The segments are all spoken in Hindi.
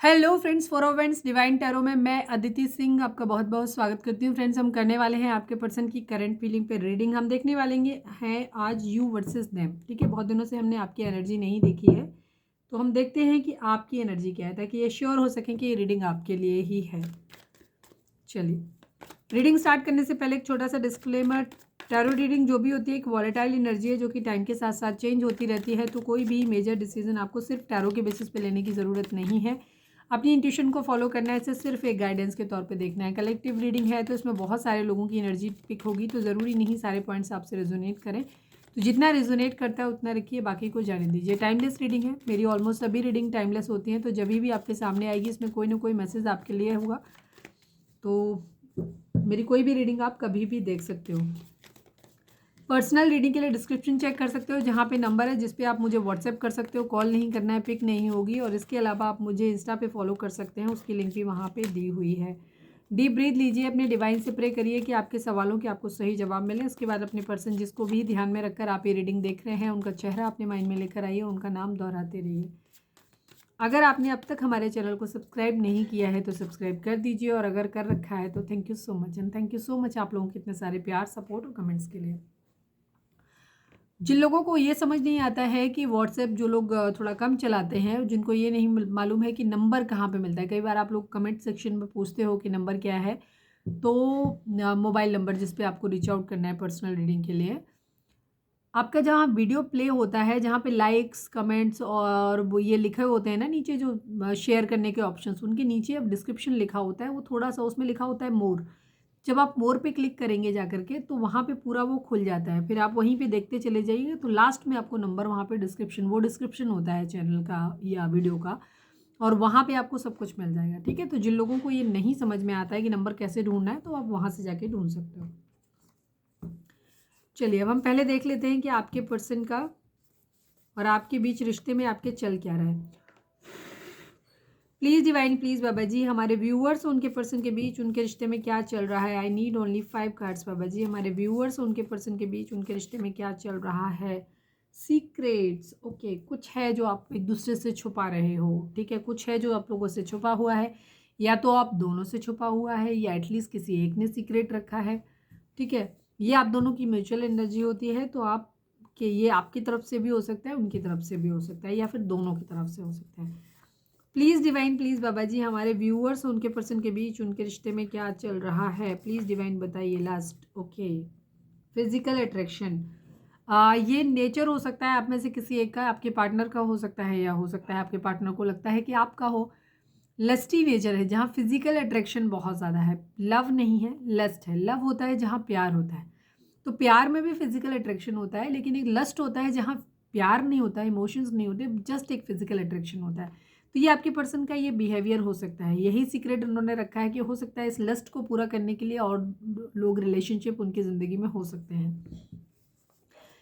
हेलो फ्रेंड्स, फोरोवेंट्स डिवाइन टैरो में मैं अदिति सिंह आपका बहुत बहुत स्वागत करती हूँ। फ्रेंड्स, हम करने वाले हैं आपके पर्सन की करंट फीलिंग पे रीडिंग। हम देखने वाले हैं आज यू वर्सेस देम। ठीक है, बहुत दिनों से हमने आपकी एनर्जी नहीं देखी है, तो हम देखते हैं कि आपकी एनर्जी क्या है, ताकि ये श्योर हो सकें कि ये रीडिंग आपके लिए ही है। चलिए, रीडिंग स्टार्ट करने से पहले एक छोटा सा डिस्क्लेमर। टैरो रीडिंग जो भी होती है एक वॉलेटाइल एनर्जी है जो कि टाइम के साथ साथ चेंज होती रहती है, तो कोई भी मेजर डिसीजन आपको सिर्फ टैरो के बेसिस पे लेने की ज़रूरत नहीं है। अपनी इंट्यूशन को फॉलो करना है, इसे सिर्फ एक गाइडेंस के तौर पे देखना है। कलेक्टिव रीडिंग है तो इसमें बहुत सारे लोगों की एनर्जी पिक होगी, तो ज़रूरी नहीं सारे पॉइंट्स आपसे रेजोनेट करें। तो जितना रेजोनेट करता है उतना रखिए, बाकी को जाने दीजिए। टाइमलेस रीडिंग है, मेरी ऑलमोस्ट सभी रीडिंग टाइमलेस होती हैं, तो जब भी आपके सामने आएगी इसमें कोई ना कोई मैसेज आपके लिए होगा, तो मेरी कोई भी रीडिंग आप कभी भी देख सकते हो। पर्सनल रीडिंग के लिए डिस्क्रिप्शन चेक कर सकते हो, जहाँ पे नंबर है जिस पे आप मुझे व्हाट्सएप कर सकते हो। कॉल नहीं करना है, पिक नहीं होगी। और इसके अलावा आप मुझे इंस्टा पे फॉलो कर सकते हैं, उसकी लिंक भी वहाँ पे दी हुई है। डीप ब्रीथ लीजिए, अपने डिवाइन से प्रे करिए कि आपके सवालों के आपको सही जवाब मिले। उसके बाद अपने पर्सन जिसको भी ध्यान में रखकर आप ये रीडिंग देख रहे हैं, उनका चेहरा अपने माइंड में लेकर आइए, उनका नाम दोहराते रहिए। अगर आपने अब तक हमारे चैनल को सब्सक्राइब नहीं किया है तो सब्सक्राइब कर दीजिए, और अगर कर रखा है तो thank you so much. And thank you so much आप लोगों के इतने सारे प्यार, सपोर्ट और कमेंट्स के लिए। जिन लोगों को ये समझ नहीं आता है कि व्हाट्सएप, जो लोग थोड़ा कम चलाते हैं, जिनको ये नहीं मालूम है कि नंबर कहाँ पे मिलता है, कई बार आप लोग कमेंट सेक्शन में पूछते हो कि नंबर क्या है, तो मोबाइल नंबर जिस पे आपको रीच आउट करना है पर्सनल रीडिंग के लिए, आपका जहाँ वीडियो प्ले होता है, जहाँ पे लाइक्स, कमेंट्स और वो ये लिखे होते हैं ना नीचे, जो शेयर करने के ऑप्शंस, उनके नीचे अब डिस्क्रिप्शन लिखा होता है, वो थोड़ा सा उसमें लिखा होता है मोर। जब आप मोर पे क्लिक करेंगे जा करके, तो वहाँ पे पूरा वो खुल जाता है, फिर आप वहीं पे देखते चले जाइए, तो लास्ट में आपको नंबर वहाँ पे डिस्क्रिप्शन, वो डिस्क्रिप्शन होता है चैनल का या वीडियो का, और वहाँ पे आपको सब कुछ मिल जाएगा। ठीक है, तो जिन लोगों को ये नहीं समझ में आता है कि नंबर कैसे ढूंढना है, तो आप वहाँ से जाके ढूंढ सकते हो। चलिए, अब हम पहले देख लेते हैं कि आपके पर्सन का और आपके बीच रिश्ते में आपके चल क्या रहा है। प्लीज़ डिवाइन, प्लीज़ बाबा जी, हमारे व्यूअर्स उनके पर्सन के बीच उनके रिश्ते में क्या चल रहा है। आई नीड ओनली 5 कार्ड्स बाबा जी। हमारे व्यूअर्स उनके पर्सन के बीच उनके रिश्ते में क्या चल रहा है। सीक्रेट्स, ओके, कुछ है जो आप एक दूसरे से छुपा रहे हो। ठीक है, कुछ है जो आप लोगों से छुपा हुआ है, या तो आप दोनों से छुपा हुआ है, या एटलीस्ट किसी एक ने सीक्रेट रखा है। ठीक है, ये आप दोनों की म्यूचुअल एनर्जी होती है, तो आप कि ये आपकी तरफ से भी हो सकता है, उनकी तरफ से भी हो सकता है, या फिर दोनों की तरफ से हो सकता है। प्लीज़ डिवाइन, प्लीज़ बाबा जी, हमारे व्यूअर्स उनके पर्सन के बीच उनके रिश्ते में क्या चल रहा है। प्लीज़ डिवाइन बताइए। लास्ट, ओके, फिजिकल अट्रैक्शन, ये नेचर हो सकता है आप में से किसी एक का, आपके पार्टनर का हो सकता है, या हो सकता है आपके पार्टनर को लगता है कि आपका हो। लस्टी नेचर है, जहाँ फिजिकल अट्रैक्शन बहुत ज़्यादा है। लव नहीं है, लस्ट है। लव होता है जहाँ प्यार होता है, तो प्यार में भी फिजिकल अट्रैक्शन होता है, लेकिन एक लस्ट होता है जहाँ प्यार नहीं होता, इमोशंस नहीं होते, जस्ट एक फिजिकल अट्रैक्शन होता है। तो ये आपके पर्सन का ये बिहेवियर हो सकता है, यही सीक्रेट उन्होंने रखा है कि हो सकता है इस लस्ट को पूरा करने के लिए और लोग, रिलेशनशिप उनकी ज़िंदगी में हो सकते हैं,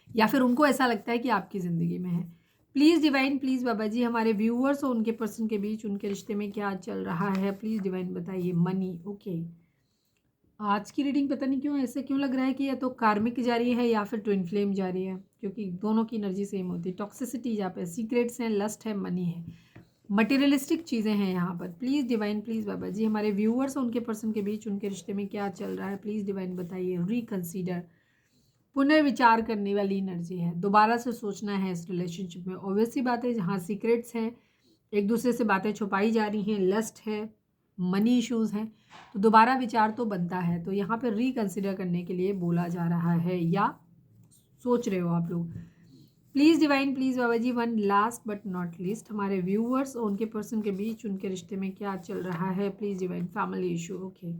या फिर उनको ऐसा लगता है कि आपकी ज़िंदगी में है। प्लीज़ डिवाइन, प्लीज़ बाबा जी, हमारे व्यूअर्स और उनके पर्सन के बीच उनके रिश्ते में क्या चल रहा है। प्लीज़ डिवाइन बताइए। मनी, ओके, आज की रीडिंग पता नहीं क्यों ऐसे क्यों लग रहा है कि या तो कार्मिक जा रही है या फिर ट्विन फ्लेम जा रही है, क्योंकि दोनों की एनर्जी सेम होती है। टॉक्सिसिटी यहाँ पे, सीक्रेट्स हैं, लस्ट है, मनी है, मटेरियलिस्टिक चीज़ें हैं यहाँ पर। प्लीज़ डिवाइन, प्लीज़ बाबा जी, हमारे व्यूअर्स और उनके पर्सन के बीच उनके रिश्ते में क्या चल रहा है। प्लीज़ डिवाइन बताइए। रिकन्सीडर, पुनर्विचार करने वाली एनर्जी है, दोबारा से सोचना है इस रिलेशनशिप में। ऑब्वियसली बात है, जहाँ सीक्रेट्स हैं, एक दूसरे से बातें छुपाई जा रही हैं, लस्ट है, मनी इश्यूज हैं, तो दोबारा विचार तो बनता है। तो यहाँ पर रिकन्सिडर करने के लिए बोला जा रहा है, या सोच रहे हो आप लोग। Please divine, please Baba ji, one last but not least, हमारे व्यूअर्स और उनके पर्सन के बीच उनके रिश्ते में क्या चल रहा है। Please divine. Family issue, okay,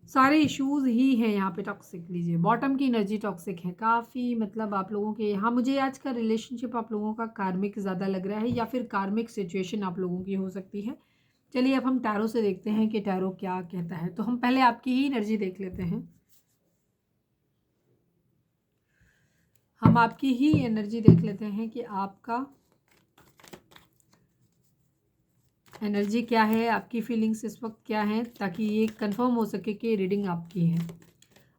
सारे इश्यूज ही हैं यहाँ पे। टॉक्सिक लीजिए, बॉटम की एनर्जी टॉक्सिक है काफ़ी, मतलब आप लोगों के यहाँ, मुझे आज का रिलेशनशिप आप लोगों का कार्मिक ज़्यादा लग रहा है, या फिर कार्मिक सिचुएशन आप लोगों की हो सकती है। चलिए, अब हम टैरो से देखते हैं कि टैरो क्या कहता है। तो हम पहले आपकी ही एनर्जी देख लेते हैं। हम आपकी ही एनर्जी देख लेते हैं कि आपका एनर्जी क्या है, आपकी फीलिंग्स इस वक्त क्या हैं, ताकि ये कंफर्म हो सके कि रीडिंग आपकी है।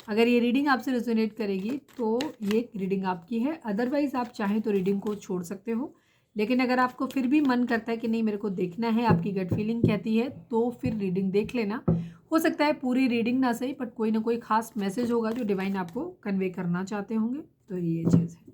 अगर ये रीडिंग आपसे रेजोनेट करेगी तो ये रीडिंग आपकी है, अदरवाइज़ आप चाहें तो रीडिंग को छोड़ सकते हो, लेकिन अगर आपको फिर भी मन करता है कि नहीं मेरे को देखना है, आपकी गट फीलिंग कहती है, तो फिर रीडिंग देख लेना। हो सकता है पूरी रीडिंग ना सही, बट कोई ना कोई खास मैसेज होगा जो डिवाइन आपको कन्वे करना चाहते होंगे, तो ये चीज़ है।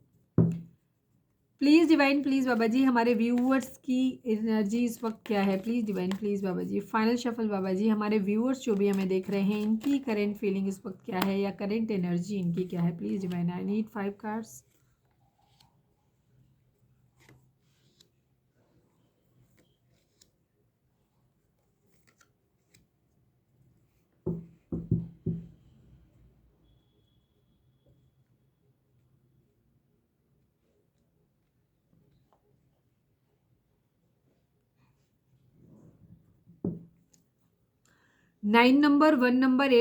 प्लीज़ डिवाइन, प्लीज़ बाबा जी, हमारे व्यूअर्स की एनर्जी इस वक्त क्या है? Please divine, please Baba ji, final shuffle बाबा जी, हमारे व्यूअर्स जो भी हमें देख रहे हैं इनकी करेंट फीलिंग इस वक्त क्या है, या करेंट एनर्जी इनकी क्या है? Please divine, I need 5 cards. Nine number, 1 number,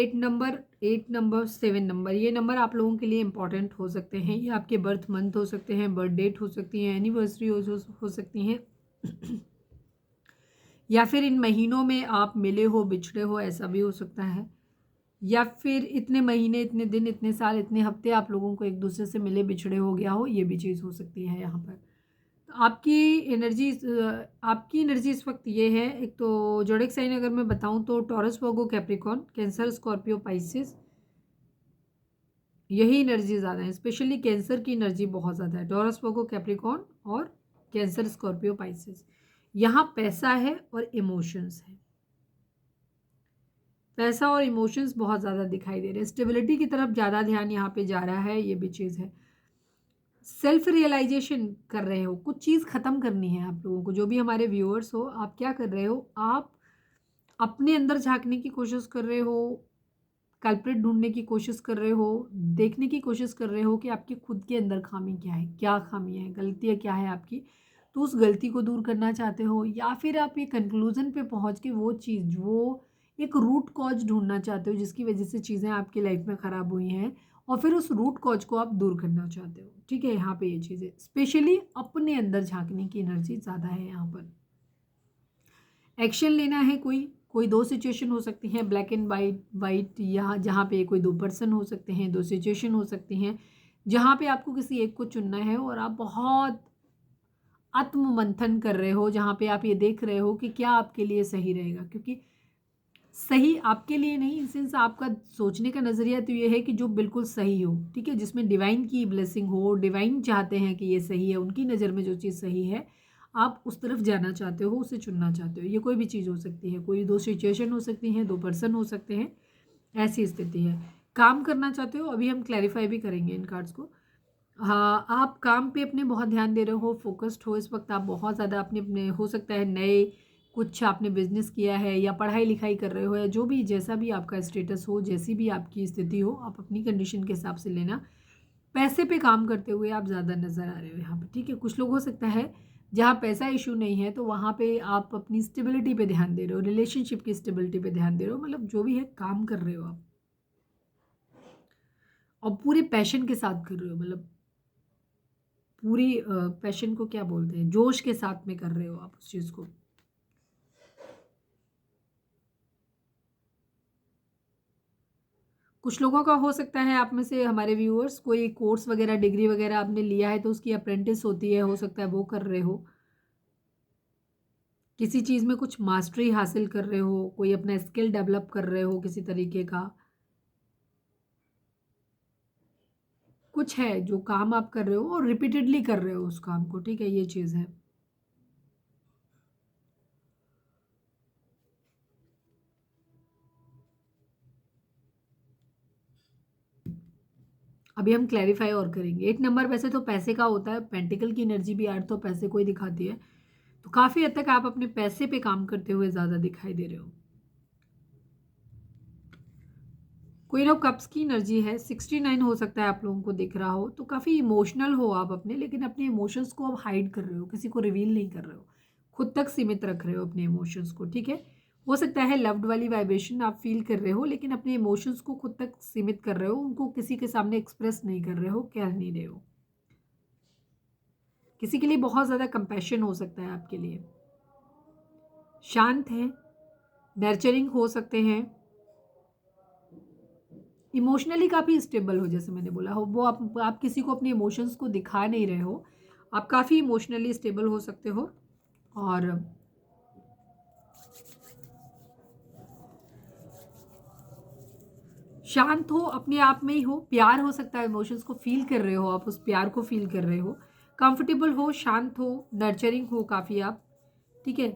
8 number, 7 number, ये नंबर आप लोगों के लिए इंपॉर्टेंट हो सकते हैं। ये आपके बर्थ मंथ हो सकते हैं, बर्थ डेट हो सकती है, एनिवर्सरी हो सकती हैं या फिर इन महीनों में आप मिले हो, बिछड़े हो, ऐसा भी हो सकता है। या फिर इतने महीने, इतने दिन, इतने साल, इतने हफ्ते आप लोगों को एक दूसरे से मिले बिछड़े हो गया हो, ये भी चीज़ हो सकती है यहाँ पर। आपकी एनर्जी इस वक्त ये है। एक तो जोडिक साइन अगर मैं बताऊं तो टॉरस, वर्गो, कैप्रिकॉर्न, कैंसर, स्कॉर्पियो, पाइसेस, यही एनर्जी ज़्यादा है। स्पेशली कैंसर की एनर्जी बहुत ज़्यादा है। टॉरस, वर्गो, कैप्रिकॉर्न और कैंसर, स्कॉर्पियो, पाइसेस। यहाँ पैसा है और इमोशंस है। पैसा और इमोशंस बहुत ज़्यादा दिखाई दे रहे हैं। स्टेबिलिटी की तरफ ज़्यादा ध्यान यहाँ पे जा रहा है, ये भी चीज़ है। सेल्फ रियलाइजेशन कर रहे हो, कुछ चीज़ ख़त्म करनी है आप लोगों को। जो भी हमारे व्यूअर्स हो, आप क्या कर रहे हो? आप अपने अंदर झाँकने की कोशिश कर रहे हो, कल्प्रिट ढूँढने की कोशिश कर रहे हो, देखने की कोशिश कर रहे हो कि आपके खुद के अंदर खामी क्या है, क्या खामियाँ हैं, गलतियाँ क्या है आपकी। तो उस गलती को दूर करना चाहते हो, या फिर आप ये कंक्लूज़न पे पहुँच के वो चीज़, वो एक रूट कॉज़ ढूँढना चाहते हो जिसकी वज़ह से चीज़ें आपकी लाइफ़ में ख़राब हुई हैं, और फिर उस रूट कॉज़ को आप दूर करना चाहते हो। ठीक है? यहाँ पे ये चीज़ है। स्पेशली अपने अंदर झाँकने की एनर्जी ज़्यादा है यहाँ पर। एक्शन लेना है, कोई दो सिचुएशन हो सकती हैं, ब्लैक एंड वाइट, या जहाँ पे कोई दो पर्सन हो सकते हैं, दो सिचुएशन हो सकती हैं, जहाँ पे आपको किसी एक को चुनना है और आप बहुत आत्म मंथन कर रहे हो, जहाँ पे आप ये देख रहे हो कि क्या आपके लिए सही रहेगा। क्योंकि सही आपके लिए नहीं, सिंस आपका सोचने का नज़रिया तो ये है कि जो बिल्कुल सही हो, ठीक है, जिसमें डिवाइन की ब्लेसिंग हो, डिवाइन चाहते हैं कि ये सही है, उनकी नज़र में जो चीज़ सही है, आप उस तरफ जाना चाहते हो, उसे चुनना चाहते हो। ये कोई भी चीज़ हो सकती है, कोई दो सिचुएशन हो सकती हैं, दो पर्सन हो सकते हैं, ऐसी स्थिति है। काम करना चाहते हो, अभी हम क्लैरिफाई भी करेंगे इन कार्ड्स को। हाँ, आप काम पे अपने बहुत ध्यान दे रहे हो, फोकस्ड हो इस वक्त आप बहुत ज़्यादा। अपने अपने हो सकता है नए कुछ आपने बिजनेस किया है, या पढ़ाई लिखाई कर रहे हो, या जो भी जैसा भी आपका स्टेटस हो, जैसी भी आपकी स्थिति हो, आप अपनी कंडीशन के हिसाब से लेना। पैसे पे काम करते हुए आप ज़्यादा नज़र आ रहे हो यहाँ पे। ठीक है? कुछ लोग हो सकता है जहाँ पैसा इशू नहीं है, तो वहाँ पे आप अपनी स्टेबिलिटी पे ध्यान दे रहे हो, रिलेशनशिप की स्टेबिलिटी पे ध्यान दे रहे हो, मतलब जो भी है काम कर रहे हो आप, और पूरे पैशन के साथ कर रहे हो। मतलब पूरी पैशन को क्या बोलते हैं, जोश के साथ में कर रहे हो आप उस चीज़ को। कुछ लोगों का हो सकता है, आप में से हमारे व्यूअर्स, कोई कोर्स वगैरह, डिग्री वगैरह आपने लिया है तो उसकी अप्रेंटिस होती है, हो सकता है वो कर रहे हो। किसी चीज़ में कुछ मास्टरी हासिल कर रहे हो, कोई अपना स्किल डेवलप कर रहे हो किसी तरीके का। कुछ है जो काम आप कर रहे हो और रिपीटेडली कर रहे हो उस काम को। ठीक है? ये चीज़ है। अभी हम क्लैरिफाई और करेंगे। 8 नंबर वैसे तो पैसे का होता है, पेंटिकल की एनर्जी भी 8 तो पैसे को ही दिखाती है। तो काफ़ी हद तक आप अपने पैसे पे काम करते हुए ज़्यादा दिखाई दे रहे हो। क्वीन ऑफ कप्स की एनर्जी है, 69 हो सकता है आप लोगों को दिख रहा हो। तो काफ़ी इमोशनल हो आप अपने, लेकिन अपने इमोशंस को आप हाइड कर रहे हो, किसी को रिवील नहीं कर रहे हो, खुद तक सीमित रख रहे हो अपने इमोशंस को। ठीक है? हो सकता है लव्ड वाली वाइब्रेशन आप फील कर रहे हो, लेकिन अपने इमोशंस को खुद तक सीमित कर रहे हो, उनको किसी के सामने एक्सप्रेस नहीं कर रहे हो, कह नहीं रहे हो। किसी के लिए बहुत ज़्यादा कंपैशन हो सकता है आपके लिए। शांत हैं, नर्चरिंग हो सकते हैं, इमोशनली काफ़ी स्टेबल हो, जैसे मैंने बोला हो, वो आप किसी को अपने इमोशंस को दिखा नहीं रहे हो, आप काफ़ी इमोशनली स्टेबल हो सकते हो और शांत हो, अपने आप में ही हो, प्यार हो सकता है, इमोशंस को फील कर रहे हो, आप उस प्यार को फील कर रहे हो, कंफर्टेबल हो, शांत हो, नर्चरिंग हो काफ़ी आप, ठीक है,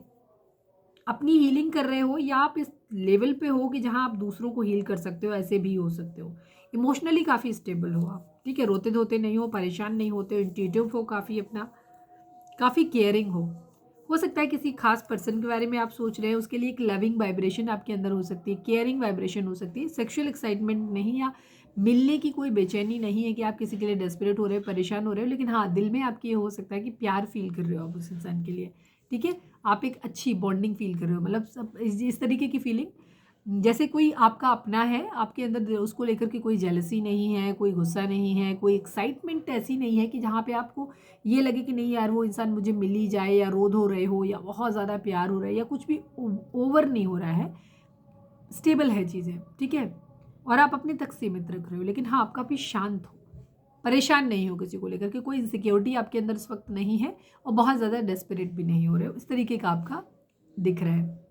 अपनी हीलिंग कर रहे हो या आप इस लेवल पे हो कि जहाँ आप दूसरों को हील कर सकते हो, ऐसे भी हो सकते हो। इमोशनली काफ़ी स्टेबल हो आप, ठीक है, रोते धोते नहीं हो, परेशान नहीं होते हो, इंट्यूटिव हो काफ़ी अपना, काफ़ी केयरिंग हो सकता है किसी खास पर्सन के बारे में आप सोच रहे हैं, उसके लिए एक लविंग वाइब्रेशन आपके अंदर हो सकती है, केयरिंग वाइब्रेशन हो सकती है, सेक्सुअल एक्साइटमेंट नहीं या मिलने की कोई बेचैनी नहीं है कि आप किसी के लिए डेस्परेट हो रहे हो, परेशान हो रहे हो, लेकिन हाँ दिल में आपकी ये हो सकता है कि प्यार फील कर रहे हो आप उस इंसान के लिए, ठीक है, आप एक अच्छी बॉन्डिंग फील कर रहे हो, मतलब सब इस तरीके की फीलिंग जैसे कोई आपका अपना है, आपके अंदर उसको लेकर के कोई जेलसी नहीं है, कोई गुस्सा नहीं है, कोई एक्साइटमेंट ऐसी नहीं है कि जहाँ पे आपको ये लगे कि नहीं यार वो इंसान मुझे मिल ही जाए, या रोध हो रहे हो, या बहुत ज़्यादा प्यार हो रहा है, या कुछ भी ओवर नहीं हो रहा है, स्टेबल है चीज़ें, ठीक है, और आप अपने तक सीमित रख रहे हो, लेकिन हाँ आप काफ़ी शांत हो, परेशान नहीं हो किसी को लेकर के, कोई इनसिक्योरिटी आपके अंदर इस वक्त नहीं है, और बहुत ज़्यादा डेस्परेट भी नहीं हो रहे हो, इस तरीके का आपका दिख रहा है।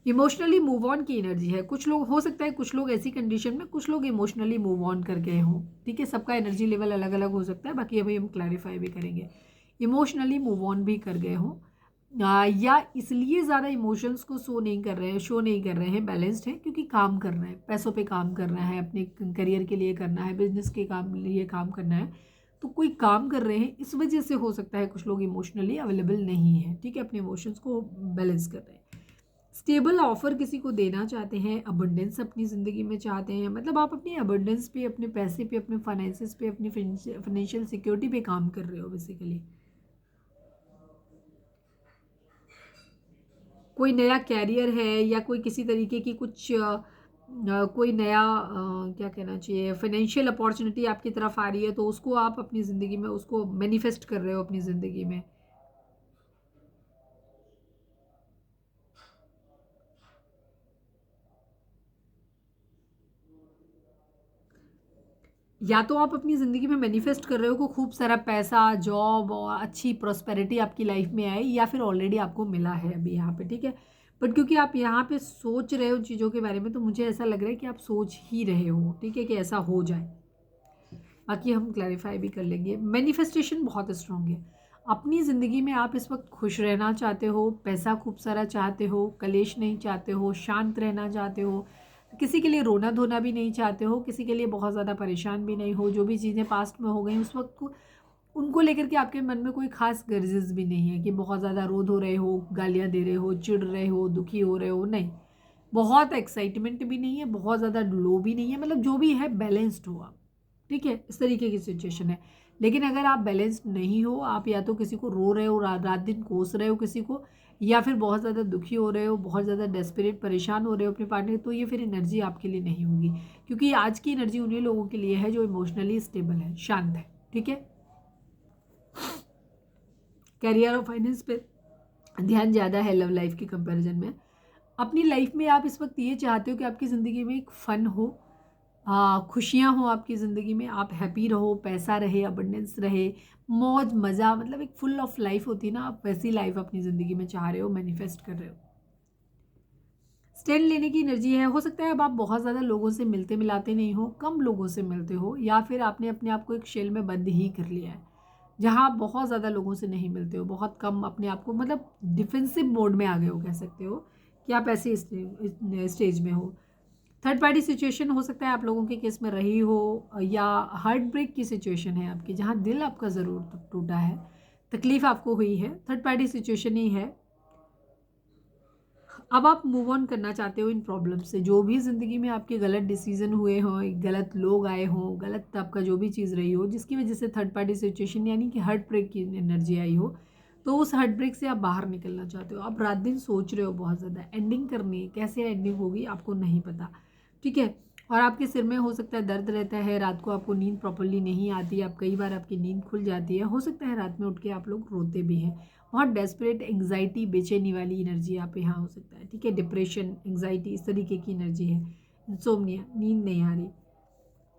इमोशनली मूव ऑन की एनर्जी है, कुछ लोग हो सकता है, कुछ लोग ऐसी कंडीशन में, कुछ लोग इमोशनली मूव ऑन कर गए हों, ठीक है, सबका एनर्जी लेवल अलग अलग हो सकता है, बाकी अभी हम क्लैरिफाई भी करेंगे। इमोशनली मूव ऑन भी कर गए हों, या इसलिए ज़्यादा इमोशंस को शो नहीं कर रहे हैं, बैलेंस्ड हैं क्योंकि काम करना है, पैसों पे काम करना है, अपने करियर के लिए करना है, बिजनेस के काम लिए काम करना है, तो कोई काम कर रहे हैं, इस वजह से हो सकता है कुछ लोग इमोशनली अवेलेबल नहीं है, ठीक है, अपने इमोशंस को बैलेंस कर रहे हैं। स्टेबल ऑफर किसी को देना चाहते हैं, अबंडेंस अपनी ज़िंदगी में चाहते हैं, मतलब आप अपनी अबंडेंस पे, अपने पैसे पे, अपने फाइनेंसिस पे, अपनी फाइनेंशियल सिक्योरिटी पे काम कर रहे हो बेसिकली। कोई नया कैरियर है या कोई किसी तरीके की कुछ कोई नया क्या कहना चाहिए, फाइनेंशियल अपॉर्चुनिटी आपकी तरफ आ रही है, तो उसको आप अपनी ज़िंदगी में उसको मैनिफेस्ट कर रहे हो अपनी ज़िंदगी में। या तो आप अपनी ज़िंदगी में मैनिफेस्ट कर रहे हो कि खूब सारा पैसा, जॉब और अच्छी प्रॉस्पेरिटी आपकी लाइफ में आए, या फिर ऑलरेडी आपको मिला है अभी यहाँ पे, ठीक है, बट क्योंकि आप यहाँ पे सोच रहे हो चीज़ों के बारे में, तो मुझे ऐसा लग रहा है कि आप सोच ही रहे हो, ठीक है, कि ऐसा हो जाए, बाकी हम क्लैरिफाई भी कर लेंगे। मैनिफेस्टेशन बहुत स्ट्रांग है, अपनी ज़िंदगी में आप इस वक्त खुश रहना चाहते हो, पैसा खूब सारा चाहते हो, कलेश नहीं चाहते हो, शांत रहना चाहते हो, किसी के लिए रोना धोना भी नहीं चाहते हो, किसी के लिए बहुत ज़्यादा परेशान भी नहीं हो, जो भी चीज़ें पास्ट में हो गई उस वक्त को उनको लेकर के आपके मन में कोई खास गर्जेस भी नहीं है कि बहुत ज़्यादा रोध हो रहे हो, गालियाँ दे रहे हो, चिढ़ रहे हो, दुखी हो रहे हो, नहीं, बहुत एक्साइटमेंट भी नहीं है, बहुत ज़्यादा लो भी नहीं है, मतलब जो भी है बैलेंस्ड हो आप, ठीक है, इस तरीके की सिचुएशन है। लेकिन अगर आप बैलेंस्ड नहीं हो, आप या तो किसी को रो रहे हो, रात दिन कोस रहे हो किसी को, या फिर बहुत ज़्यादा दुखी हो रहे हो, बहुत ज़्यादा डेस्परेट परेशान हो रहे हो अपने पार्टनर, तो ये फिर एनर्जी आपके लिए नहीं होगी, क्योंकि आज की एनर्जी उन्हीं लोगों के लिए है जो इमोशनली स्टेबल है, शांत है, ठीक है। करियर और फाइनेंस पे ध्यान ज़्यादा है लव लाइफ के कंपैरिजन में। अपनी लाइफ में आप इस वक्त ये चाहते हो कि आपकी ज़िंदगी में एक फ़न हो, खुशियाँ हो आपकी ज़िंदगी में, आप हैप्पी रहो, पैसा रहे, अबंडेंस रहे, मौज मज़ा, मतलब एक फुल ऑफ लाइफ होती है ना, आप वैसी लाइफ अपनी ज़िंदगी में चाह रहे हो, मैनिफेस्ट कर रहे हो। स्टैंड लेने की एनर्जी है, हो सकता है अब आप बहुत ज़्यादा लोगों से मिलते मिलाते नहीं हो, कम लोगों से मिलते हो, या फिर आपने अपने आप को एक शेल में बंद ही कर लिया है, जहाँ आप बहुत ज़्यादा लोगों से नहीं मिलते हो, बहुत कम अपने आप को, मतलब डिफेंसिव मोड में आ गए हो, कह सकते हो कि आप ऐसे स्टेज में हो। थर्ड पार्टी सिचुएशन हो सकता है आप लोगों के केस में रही हो, या हार्ट ब्रेक की सिचुएशन है आपकी, जहाँ दिल आपका ज़रूर टूटा है, तकलीफ़ आपको हुई है, थर्ड पार्टी सिचुएशन ही है। अब आप मूव ऑन करना चाहते हो इन प्रॉब्लम से, जो भी ज़िंदगी में आपके गलत डिसीजन हुए हों, गलत लोग आए हों, गलत आपका जो भी चीज़ रही हो, जिसकी वजह से थर्ड पार्टी सिचुएशन यानी कि हार्ट ब्रेक की एनर्जी आई हो, तो उस हार्ट ब्रेक से आप बाहर निकलना चाहते हो। आप रात दिन सोच रहे हो बहुत ज़्यादा, एंडिंग करनी है, कैसे एंडिंग होगी आपको नहीं पता, ठीक है, और आपके सिर में हो सकता है दर्द रहता है, रात को आपको नींद प्रॉपरली नहीं आती, आप कई बार आपकी नींद खुल जाती है, हो सकता है रात में उठ के आप लोग रोते भी हैं, बहुत डेस्परेट, एंग्जाइटी, बेचैनी वाली एनर्जी आप यहाँ हो सकता है, ठीक है, डिप्रेशन, एंग्जाइटी, इस तरीके की एनर्जी है, इंसोम्निया, नींद नहीं आ रही,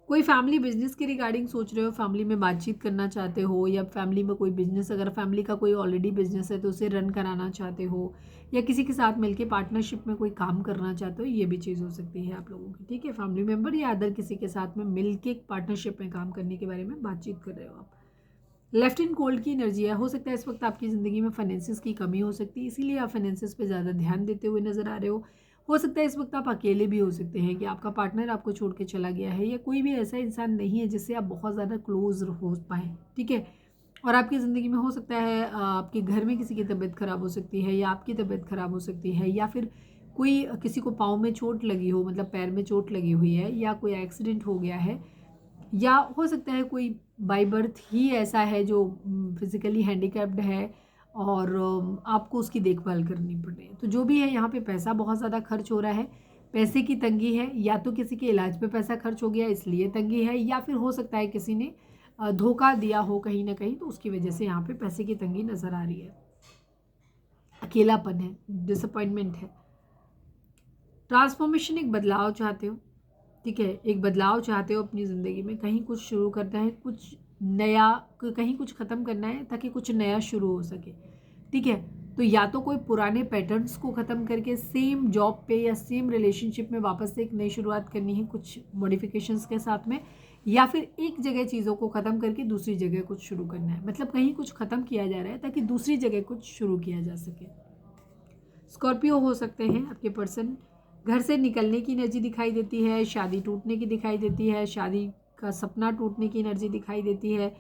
कोई फैमिली बिजनेस के रिगार्डिंग सोच रहे हो, फैमिली में बातचीत करना चाहते हो, या फैमिली में कोई बिजनेस, अगर फैमिली का कोई ऑलरेडी बिजनेस है तो उसे रन कराना चाहते हो, या किसी के साथ मिलके पार्टनरशिप में कोई काम करना चाहते हो, ये भी चीज़ हो सकती है आप लोगों की, ठीक है। फैमिली मेम्बर या अदर किसी के साथ में मिलके पार्टनरशिप में काम करने के बारे में बातचीत कर रहे हो आप। लेफ्ट इन कोल्ड की एनर्जी है। हो सकता है इस वक्त आपकी ज़िंदगी में फाइनेंसिस की कमी हो सकती है, इसीलिए आप फाइनेंसिस पे ज़्यादा ध्यान देते हुए नज़र आ रहे हो सकता है इस वक्त आप अकेले भी हो सकते हैं कि आपका पार्टनर आपको छोड़ के चला गया है, या कोई भी ऐसा इंसान नहीं है जिससे आप बहुत ज़्यादा क्लोज हो पाएँ, ठीक है। और आपकी ज़िंदगी में हो सकता है आपके घर में किसी की तबीयत ख़राब हो सकती है, या आपकी तबीयत ख़राब हो सकती है, या फिर कोई किसी को पाँव में चोट लगी हो, मतलब पैर में चोट लगी हुई है, या कोई एक्सीडेंट हो गया है, या हो सकता है कोई बाय बर्थ ही ऐसा है जो फिजिकली हैंडीकैप्ड है और आपको उसकी देखभाल करनी पड़ रही है। तो जो भी है यहाँ पे पैसा बहुत ज़्यादा खर्च हो रहा है, पैसे की तंगी है, या तो किसी के इलाज पे पैसा खर्च हो गया इसलिए तंगी है, या फिर हो सकता है किसी ने धोखा दिया हो कहीं ना कहीं, तो उसकी वजह से यहाँ पे पैसे की तंगी नज़र आ रही है। अकेलापन है, डिसअपॉइंटमेंट है। ट्रांसफॉर्मेशन, एक बदलाव चाहते हो, ठीक है, एक बदलाव चाहते हो अपनी ज़िंदगी में, कहीं कुछ शुरू करना है, कुछ नया, कहीं कुछ ख़त्म करना है ताकि कुछ नया शुरू हो सके, ठीक है। तो या तो कोई पुराने पैटर्न्स को ख़त्म करके सेम जॉब पे या सेम रिलेशनशिप में वापस से एक नई शुरुआत करनी है कुछ मॉडिफिकेशंस के साथ में, या फिर एक जगह चीज़ों को ख़त्म करके दूसरी जगह कुछ शुरू करना है, मतलब कहीं कुछ ख़त्म किया जा रहा है ताकि दूसरी जगह कुछ शुरू किया जा सके। स्कॉर्पियो हो सकते हैं आपके पर्सन, घर से निकलने की एनर्जी दिखाई देती है, शादी टूटने की दिखाई देती है, शादी का सपना टूटने की एनर्जी दिखाई देती है,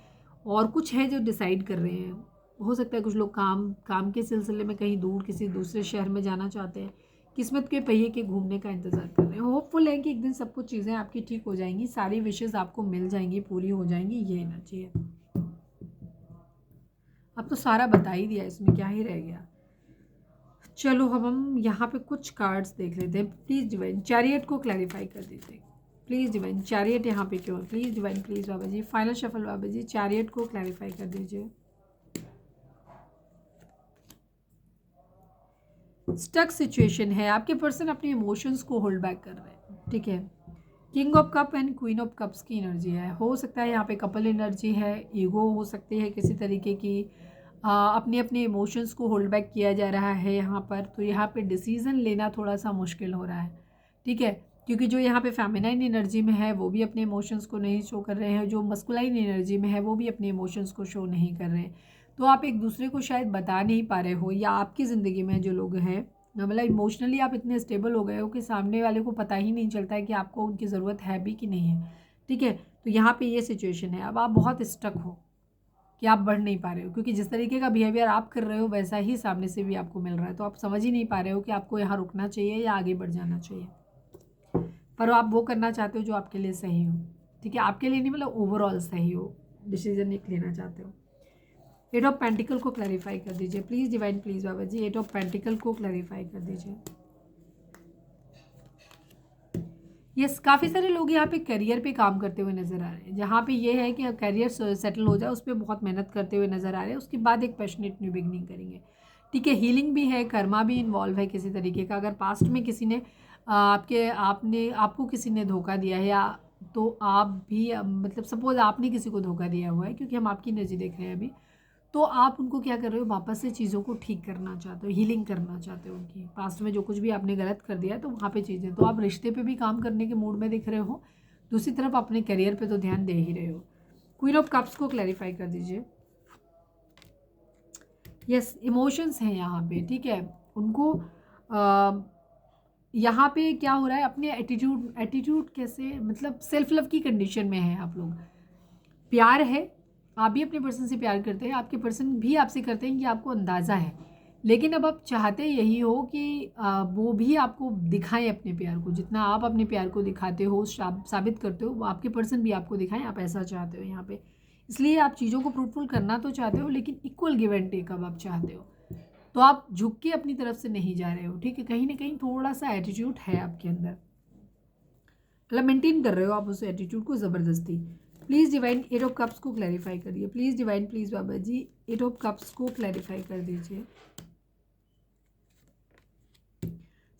और कुछ है जो डिसाइड कर रहे हैं। हो सकता है कुछ लोग काम के सिलसिले में कहीं दूर किसी दूसरे शहर में जाना चाहते हैं, किस्मत के पहिए के घूमने का इंतज़ार कर रहे हैं। होपफुल है कि एक दिन सब कुछ चीज़ें आपकी ठीक हो जाएंगी, सारी विशेज़ आपको मिल जाएंगी, पूरी हो जाएंगी, ये एनर्जी है। अब तो सारा बता ही दिया, इसमें क्या ही रह गया। चलो अब हम यहाँ पे कुछ कार्ड्स देख लेते हैं। प्लीज़ डिवाइन चैरियट को क्लैरिफाई कर दीजिए। प्लीज़ डिवाइन चैरियट यहाँ पे क्यों है? Please divine, please Baba ji, final shuffle Baba ji, chariot को क्लैरिफाई कर दीजिए। स्टक सिचुएशन है, आपके पर्सन अपने इमोशंस को होल्ड बैक कर रहे हैं, ठीक है। King of cup and queen of cups की एनर्जी है। हो सकता है यहाँ पे कपल एनर्जी है, ईगो हो सकती है किसी तरीके की, अपने अपने इमोशंस को होल्ड बैक किया जा रहा है यहाँ पर। तो यहाँ पे डिसीज़न लेना थोड़ा सा मुश्किल हो रहा है, ठीक है, क्योंकि जो यहाँ पे फेमिनाइन एनर्जी में है वो भी अपने इमोशंस को नहीं शो कर रहे हैं, जो मस्कुलाइन एनर्जी में है वो भी अपने इमोशंस को शो नहीं कर रहे हैं। तो आप एक दूसरे को शायद बता नहीं पा रहे हो, या आपकी ज़िंदगी में जो लोग हैं, मतलब इमोशनली आप इतने स्टेबल हो गए हो कि सामने वाले को पता ही नहीं चलता है कि आपको उनकी ज़रूरत है भी कि नहीं है, ठीक है। तो यहाँ पे ये सिचुएशन है, अब आप बहुत स्टक हो कि आप बढ़ नहीं पा रहे हो, क्योंकि जिस तरीके का बिहेवियर आप कर रहे हो वैसा ही सामने से भी आपको मिल रहा है। तो आप समझ ही नहीं पा रहे हो कि आपको यहाँ रुकना चाहिए या आगे बढ़ जाना चाहिए, पर आप वो करना चाहते हो जो आपके लिए सही हो, ठीक है, आपके लिए नहीं, मतलब ओवरऑल सही हो, डिसीजन एक लेना चाहते हो। एट ऑफ पेंटिकल को क्लैरिफाई कर दीजिए please divine, please Baba ji, eight of pentacle को क्लैरिफाई कर दीजिए। यस, काफ़ी सारे लोग यहाँ पे करियर पे काम करते हुए नज़र आ रहे हैं, जहाँ पे ये है कि करियर सेटल हो जाए उस पर बहुत मेहनत करते हुए नज़र आ रहे हैं, उसके बाद एक पैशनेट न्यू बिगनिंग करेंगे, ठीक है। हीलिंग भी है, कर्मा भी इन्वॉल्व है किसी तरीके का। अगर पास्ट में किसी ने आपको किसी ने धोखा दिया है, या तो आप भी मतलब सपोज आपने किसी को धोखा दिया हुआ है, क्योंकि हम आपकी एनर्जी देख रहे हैं अभी, तो आप उनको क्या कर रहे हो, वापस से चीज़ों को ठीक करना चाहते हो, हीलिंग करना चाहते हो उनकी पास्ट में जो कुछ भी आपने गलत कर दिया है, तो वहाँ पे चीज़ें, तो आप रिश्ते पे भी काम करने के मूड में दिख रहे हो, दूसरी तरफ अपने करियर पे तो ध्यान दे ही रहे हो। क्वीन ऑफ कप्स को क्लैरिफाई कर दीजिए। यस, इमोशंस हैं यहाँ पे, ठीक है, उनको यहाँ पे क्या हो रहा है, अपने एटीट्यूड कैसे, मतलब सेल्फ लव की कंडीशन में है आप लोग। प्यार है, आप भी अपने पर्सन से प्यार करते हैं, आपके पर्सन भी आपसे करते हैं, ये आपको अंदाज़ा है, लेकिन अब आप चाहते यही हो कि वो भी आपको दिखाएं अपने प्यार को, जितना आप अपने प्यार को दिखाते हो, साबित करते हो, वो आपके पर्सन भी आपको दिखाएं, आप ऐसा चाहते हो यहाँ पे। इसलिए आप चीज़ों को फ्रूटफुल करना तो चाहते हो, लेकिन इक्वल गिव एंड टेक अब आप चाहते हो, तो आप झुक के अपनी तरफ से नहीं जा रहे हो, ठीक है। कहीं ना कहीं थोड़ा सा एटीट्यूड है आपके अंदर, मतलब मेंटेन कर रहे हो आप उस एटीट्यूड को ज़बरदस्ती। Please divine eight of cups को क्लैरिफाई करिए, please divine, please Baba ji, eight of cups को क्लैरिफाई कर दीजिए।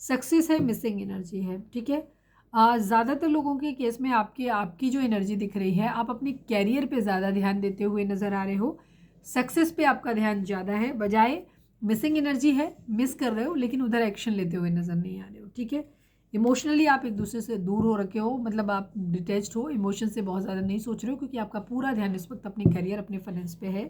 सक्सेस है, मिसिंग एनर्जी है, ठीक है। ज़्यादातर लोगों के केस में आपकी जो एनर्जी दिख रही है, आप अपने कैरियर पे ज़्यादा ध्यान देते हुए नज़र आ रहे हो। सक्सेस पे आपका ध्यान ज़्यादा है, बजाय मिसिंग एनर्जी है, मिस कर रहे हो लेकिन उधर एक्शन लेते हुए नज़र नहीं आ रहे हो। ठीक है, इमोशनली आप एक दूसरे से दूर हो रखे हो, मतलब आप डिटैच्ड हो, इमोशन से बहुत ज़्यादा नहीं सोच रहे हो, क्योंकि आपका पूरा ध्यान इस वक्त अपने करियर, अपने फाइनेंस पे है।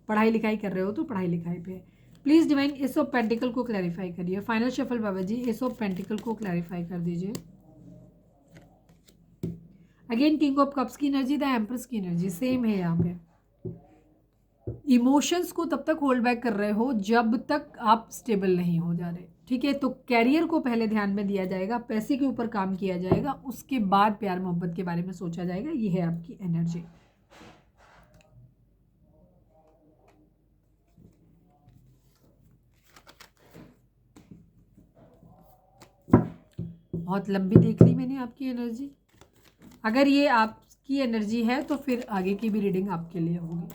पढ़ाई लिखाई कर रहे हो तो पढ़ाई लिखाई पे है। Please divine ace of pentacle को क्लैरिफाई करिए। Final shuffle Baba ji, ace of pentacle को क्लैरिफाई कर दीजिए। अगेन किंग ऑफ कप्स की एनर्जी, द एम्प्रेस की एनर्जी सेम है यहाँ पे। इमोशंस को तब तक होल्ड बैक कर रहे हो जब तक आप स्टेबल नहीं हो जा रहे। ठीक है, तो कैरियर को पहले ध्यान में दिया जाएगा, पैसे के ऊपर काम किया जाएगा, उसके बाद प्यार मोहब्बत के बारे में सोचा जाएगा। ये है आपकी एनर्जी। बहुत लंबी देख ली मैंने आपकी एनर्जी। अगर ये आपकी एनर्जी है तो फिर आगे की भी रीडिंग आपके लिए होगी।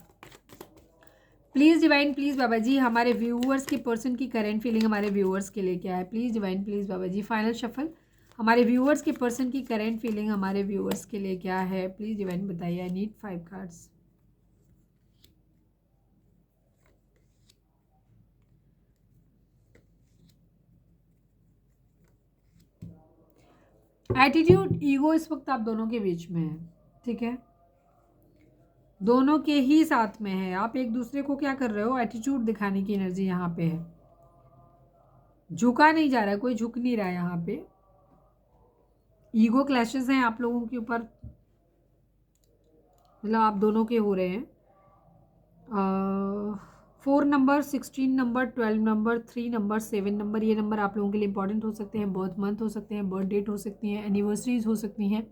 प्लीज़ डिवाइन, प्लीज़ बाबा जी, हमारे व्यूअर्स के पर्सन की करेंट फीलिंग हमारे व्यूअर्स के लिए क्या है? Please divine, please Baba ji, final shuffle, हमारे व्यूअर्स के पर्सन की करेंट फीलिंग हमारे व्यूअर्स के लिए क्या है? प्लीज़ डिवाइन बताइए। I need 5 cards. Attitude, ego इस वक्त आप दोनों के बीच में है। ठीक है, दोनों के ही साथ में है। आप एक दूसरे को क्या कर रहे हो? एटीट्यूड दिखाने की एनर्जी यहाँ पे है। झुका नहीं जा रहा है, कोई झुक नहीं रहा है यहाँ पे। ईगो क्लैशेस हैं आप लोगों के ऊपर, मतलब आप दोनों के हो रहे हैं। 4 number, 16 number, 12 number, 3 number, 7 number, ये नंबर आप लोगों के लिए इंपॉर्टेंट हो सकते हैं। बर्थ मंथ हो सकते हैं, बर्थ डेट हो सकती हैं, एनिवर्सरीज हो सकती हैं,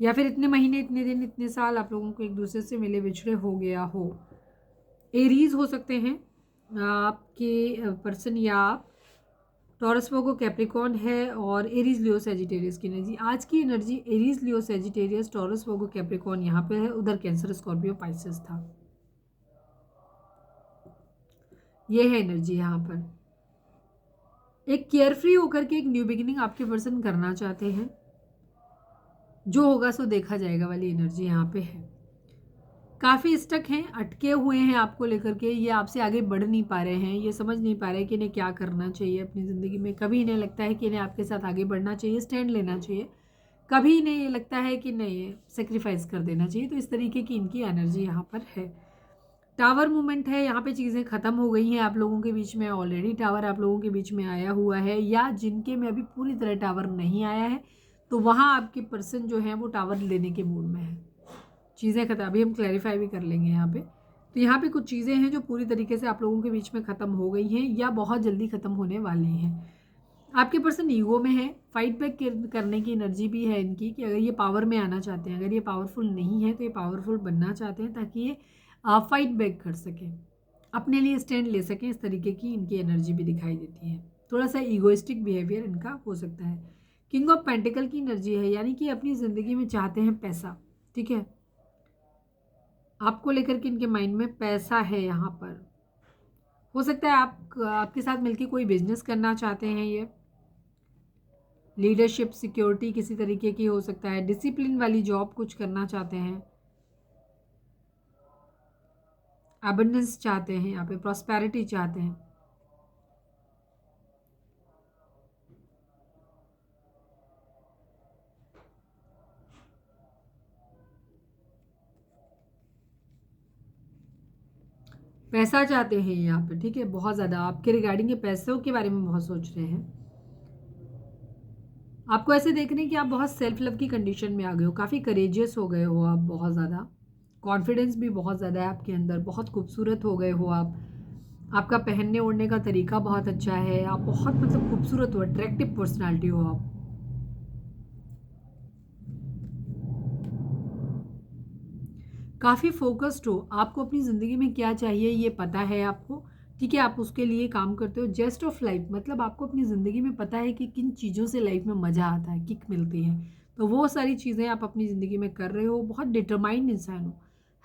या फिर इतने महीने, इतने दिन, इतने साल आप लोगों को एक दूसरे से मिले बिछड़े हो गया हो। एरीज हो सकते हैं आपके पर्सन, या आप टॉरस वर्गो कैप्रिकॉर्न है, और एरीज लियो सेजिटेरियस की एनर्जी। आज की energy Aries Leo Sagittarius Taurus Virgo Capricorn यहाँ पे है, उधर कैंसर स्कॉर्पियो पाइसेस था। ये है एनर्जी यहाँ पर। एक केयरफ्री होकर के एक न्यू बिगिनिंग आपके पर्सन करना चाहते हैं। जो होगा सो देखा जाएगा वाली एनर्जी यहाँ पे है। काफ़ी स्टक हैं, अटके हुए हैं आपको लेकर के, ये आपसे आगे बढ़ नहीं पा रहे हैं, ये समझ नहीं पा रहे कि इन्हें क्या करना चाहिए अपनी ज़िंदगी में। कभी इन्हें लगता है कि इन्हें आपके साथ आगे बढ़ना चाहिए, स्टैंड लेना चाहिए, कभी इन्हें ये लगता है कि नहीं, सेक्रीफाइस कर देना चाहिए। तो इस तरीके की इनकी एनर्जी यहाँ पर है। टावर मूवमेंट है यहाँ पे, चीज़ें ख़त्म हो गई हैं आप लोगों के बीच में। ऑलरेडी टावर आप लोगों के बीच में आया हुआ है, या जिनके में अभी पूरी तरह टावर नहीं आया है, तो वहाँ आपके पर्सन जो है वो टावर लेने के मूड में है। चीज़ें ख़त्म, अभी हम क्लैरिफाई भी कर लेंगे यहाँ पे। तो यहाँ पे कुछ चीज़ें हैं जो पूरी तरीके से आप लोगों के बीच में ख़त्म हो गई हैं, या बहुत जल्दी ख़त्म होने वाली हैं। आपके पर्सन ईगो में है, फाइट बैक करने की एनर्जी भी है इनकी, कि अगर ये पावर में आना चाहते हैं, अगर ये पावरफुल नहीं है तो ये पावरफुल बनना चाहते हैं, ताकि ये फाइट बैक कर सकें, अपने लिए स्टैंड ले सकें। इस तरीके की इनकी एनर्जी भी दिखाई देती है। थोड़ा सा ईगोइस्टिक बिहेवियर इनका हो सकता है। किंग ऑफ पेंटिकल की एनर्जी है, यानी कि अपनी ज़िंदगी में चाहते हैं पैसा। ठीक है, आपको लेकर के इनके माइंड में पैसा है यहाँ पर। हो सकता है आपके साथ मिलकर कोई बिजनेस करना चाहते हैं। ये लीडरशिप, सिक्योरिटी किसी तरीके की हो सकता है, डिसिप्लिन वाली जॉब कुछ करना चाहते हैं, अबंडेंस चाहते हैं, यहाँ पे प्रॉस्पेरिटी चाहते हैं। पैसा चाहते हैं यहाँ पे। ठीक है, बहुत ज़्यादा आपके रिगार्डिंग ये पैसों के बारे में बहुत सोच रहे हैं। आपको ऐसे देख रहे हैं कि आप बहुत सेल्फ लव की कंडीशन में आ गए हो, काफ़ी करेजियस हो गए हो आप, बहुत ज़्यादा कॉन्फिडेंस भी बहुत ज़्यादा है आपके अंदर, बहुत खूबसूरत हो गए हो आप। आपका पहनने ओढ़ने का तरीका बहुत अच्छा है, आप बहुत मतलब खूबसूरत हो, अट्रैक्टिव पर्सनालिटी हो आप। काफ़ी फोकस्ड हो, आपको अपनी ज़िंदगी में क्या चाहिए ये पता है आपको। ठीक है, आप उसके लिए काम करते हो। जेस्ट ऑफ लाइफ, मतलब आपको अपनी ज़िंदगी में पता है कि किन चीज़ों से लाइफ में मज़ा आता है, किक मिलती है, तो वो सारी चीज़ें आप अपनी ज़िंदगी में कर रहे हो। बहुत डिटरमाइंड इंसान हो,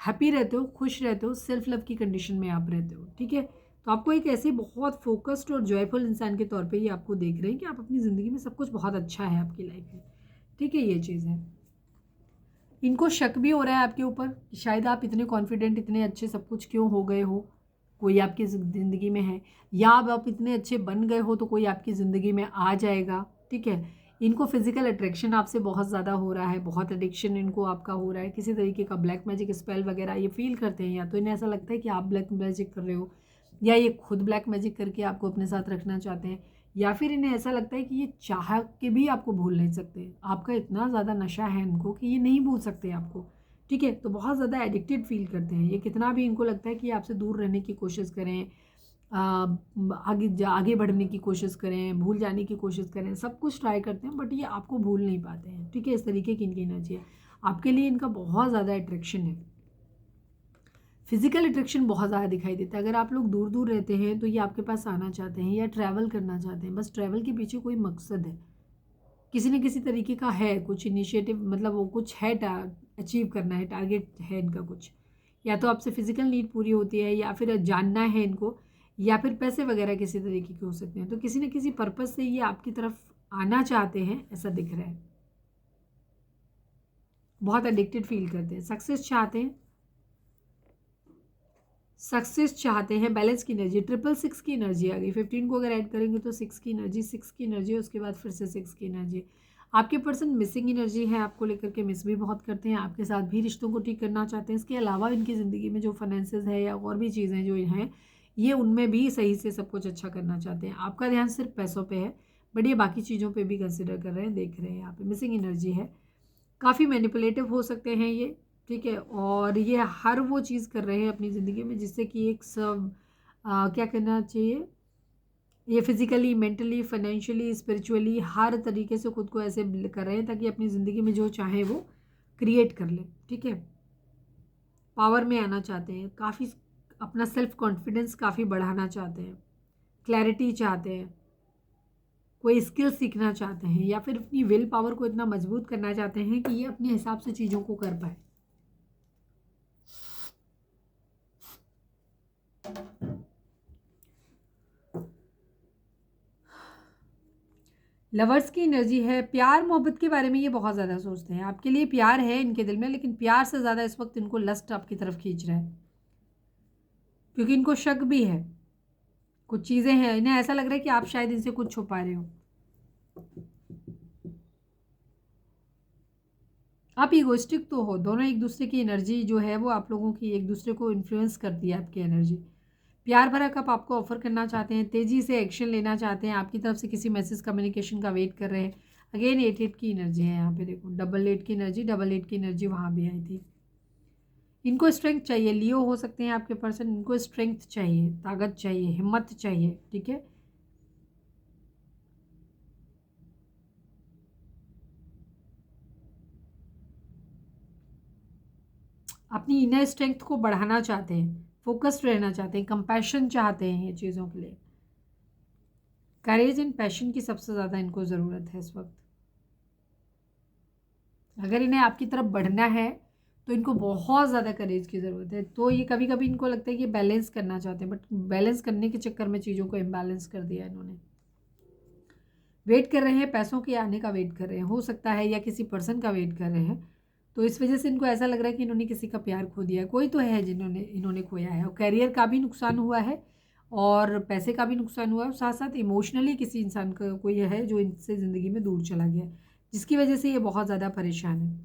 हैप्पी रहते हो, खुश रहते हो, सेल्फ लव की कंडीशन में आप रहते हो। ठीक है, तो आपको एक ऐसे बहुत फोकस्ड और जॉयफुल इंसान के तौर पे ये आपको देख रहे हैं कि आप अपनी ज़िंदगी में सब कुछ बहुत अच्छा है आपकी लाइफ में, ठीक है, ये चीज़ है। इनको शक भी हो रहा है आपके ऊपर कि शायद आप इतने कॉन्फिडेंट, इतने अच्छे सब कुछ क्यों हो गए हो, कोई आपकी ज़िंदगी में है, या अब आप इतने अच्छे बन गए हो तो कोई आपकी ज़िंदगी में आ जाएगा, ठीक है। इनको फिजिकल अट्रैक्शन आपसे बहुत ज़्यादा हो रहा है, बहुत एडिक्शन इनको आपका हो रहा है, किसी तरीके का ब्लैक मैजिक स्पेल वगैरह ये फील करते हैं, या तो इन्हें ऐसा लगता है कि आप ब्लैक मैजिक कर रहे हो, या ये खुद ब्लैक मैजिक करके आपको अपने साथ रखना चाहते हैं, या फिर इन्हें ऐसा लगता है कि ये चाह के भी आपको भूल नहीं सकते, आपका इतना ज़्यादा नशा है इनको कि ये नहीं भूल सकते आपको, ठीक है। तो बहुत ज़्यादा एडिक्टेड फील करते हैं ये, कितना भी इनको लगता है कि आपसे दूर रहने की कोशिश करें, आगे बढ़ने की कोशिश करें, भूल जाने की कोशिश करें, सब कुछ ट्राई करते हैं, बट ये आपको भूल नहीं पाते हैं, ठीक है। इस तरीके की इनकी एनर्जी है, आपके लिए इनका बहुत ज़्यादा अट्रैक्शन है, फिजिकल अट्रैक्शन बहुत ज़्यादा दिखाई देता है। अगर आप लोग दूर दूर रहते हैं तो ये आपके पास आना चाहते हैं या ट्रैवल करना चाहते हैं, बस ट्रैवल के पीछे कोई मकसद है, किसी न किसी तरीके का है, कुछ इनिशिएटिव, मतलब वो कुछ है, अचीव करना है, टारगेट है इनका कुछ, या तो आपसे फिजिकल नीड पूरी होती है, या फिर जानना है इनको, या फिर पैसे वगैरह किसी तरीके के हो सकते हैं। तो किसी न किसी पर्पज़ से ये आपकी तरफ आना चाहते हैं, ऐसा दिख रहा है, बहुत एडिक्टेड फील करते हैं, सक्सेस चाहते हैं, सक्सेस चाहते हैं, बैलेंस की एनर्जी, 666 की एनर्जी आ गई, 15 को अगर ऐड करेंगे तो 6 की एनर्जी, 6 की एनर्जी, उसके बाद फिर से 6 की एनर्जी। आपके पर्सन मिसिंग एनर्जी है, आपको लेकर के मिस भी बहुत करते हैं, आपके साथ भी रिश्तों को ठीक करना चाहते हैं। इसके अलावा इनकी ज़िंदगी में जो फाइनेंसेस है या और भी चीज़ें जो हैं, ये उनमें भी सही से सब कुछ अच्छा करना चाहते हैं। आपका ध्यान सिर्फ पैसों पर है, बट ये बाकी चीज़ों पर भी कंसिडर कर रहे हैं, देख रहे हैं, यहाँ पर मिसिंग एनर्जी है, काफ़ी मैनिपुलेटिव हो सकते हैं ये, ठीक है। और ये हर वो चीज़ कर रहे हैं अपनी ज़िंदगी में जिससे कि एक सब क्या करना चाहिए, ये फिज़िकली, मेंटली, फाइनेंशियली, स्पिरिचुअली हर तरीके से खुद को ऐसे कर रहे हैं ताकि अपनी ज़िंदगी में जो चाहे वो क्रिएट कर ले, ठीक है। पावर में आना चाहते हैं, काफ़ी अपना सेल्फ कॉन्फिडेंस काफ़ी बढ़ाना चाहते हैं, क्लैरिटी चाहते हैं, कोई स्किल सीखना चाहते हैं, या फिर अपनी विल पावर को इतना मजबूत करना चाहते हैं कि ये अपने हिसाब से चीज़ों को कर पाए। लवर्स की एनर्जी है, प्यार मोहब्बत के बारे में ये बहुत ज़्यादा सोचते हैं, आपके लिए प्यार है इनके दिल में, लेकिन प्यार से ज़्यादा इस वक्त इनको लस्ट आपकी तरफ खींच रहा है, क्योंकि इनको शक भी है, कुछ चीज़ें हैं, इन्हें ऐसा लग रहा है कि आप शायद इनसे कुछ छुपा रहे हो। आप ईगोइस्टिक तो हो, दोनों एक दूसरे की एनर्जी जो है वो आप लोगों की एक दूसरे को इन्फ्लुएंस करती है, आपकी एनर्जी। प्यार भरा कप आपको ऑफर करना चाहते हैं, तेज़ी से एक्शन लेना चाहते हैं, आपकी तरफ से किसी मैसेज कम्युनिकेशन का वेट कर रहे हैं। अगेन 8 की एनर्जी है यहाँ पे, देखो 8 की एनर्जी, 8 की एनर्जी वहाँ भी आई थी। इनको स्ट्रेंथ चाहिए, लियो हो सकते हैं आपके पर्सन, इनको स्ट्रेंथ चाहिए, ताकत चाहिए, हिम्मत चाहिए, ठीक है। अपनी इनर स्ट्रेंथ को बढ़ाना चाहते हैं, फोकस्ड रहना चाहते हैं, कंपैशन चाहते हैं ये चीज़ों के लिए। करेज एंड पैशन की सबसे ज़्यादा इनको ज़रूरत है इस वक्त। अगर इन्हें आपकी तरफ बढ़ना है तो इनको बहुत ज़्यादा करेज की ज़रूरत है। तो ये कभी कभी इनको लगता है कि बैलेंस करना चाहते हैं, बट बैलेंस करने के चक्कर में चीज़ों को इम्बैलेंस कर दिया इन्होंने। वेट कर रहे हैं, पैसों के आने का वेट कर रहे हैं, हो सकता है, या किसी पर्सन का वेट कर रहे हैं। तो इस वजह से इनको ऐसा लग रहा है कि इन्होंने किसी का प्यार खो दिया है, कोई तो है जिन्होंने इन्होंने खोया है, और करियर का भी नुकसान हुआ है और पैसे का भी नुकसान हुआ है, और साथ साथ इमोशनली किसी इंसान का कोई है जो इनसे ज़िंदगी में दूर चला गया, जिसकी वजह से ये बहुत ज़्यादा परेशान है।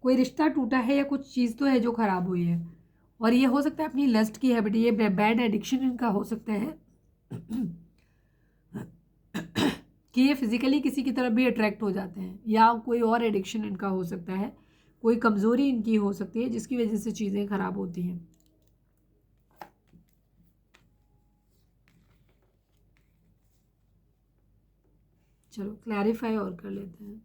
कोई रिश्ता टूटा है या कुछ चीज़ तो है जो ख़राब हुई है, और ये हो सकता है अपनी लस्ट की हैबिट, ये बैड एडिक्शन इनका हो सकता है कि ये फिजिकली किसी की तरफ भी अट्रैक्ट हो जाते हैं, या कोई और एडिक्शन इनका हो सकता है, कोई कमज़ोरी इनकी हो सकती है जिसकी वजह से चीज़ें ख़राब होती हैं। चलो क्लैरिफाई और कर लेते हैं,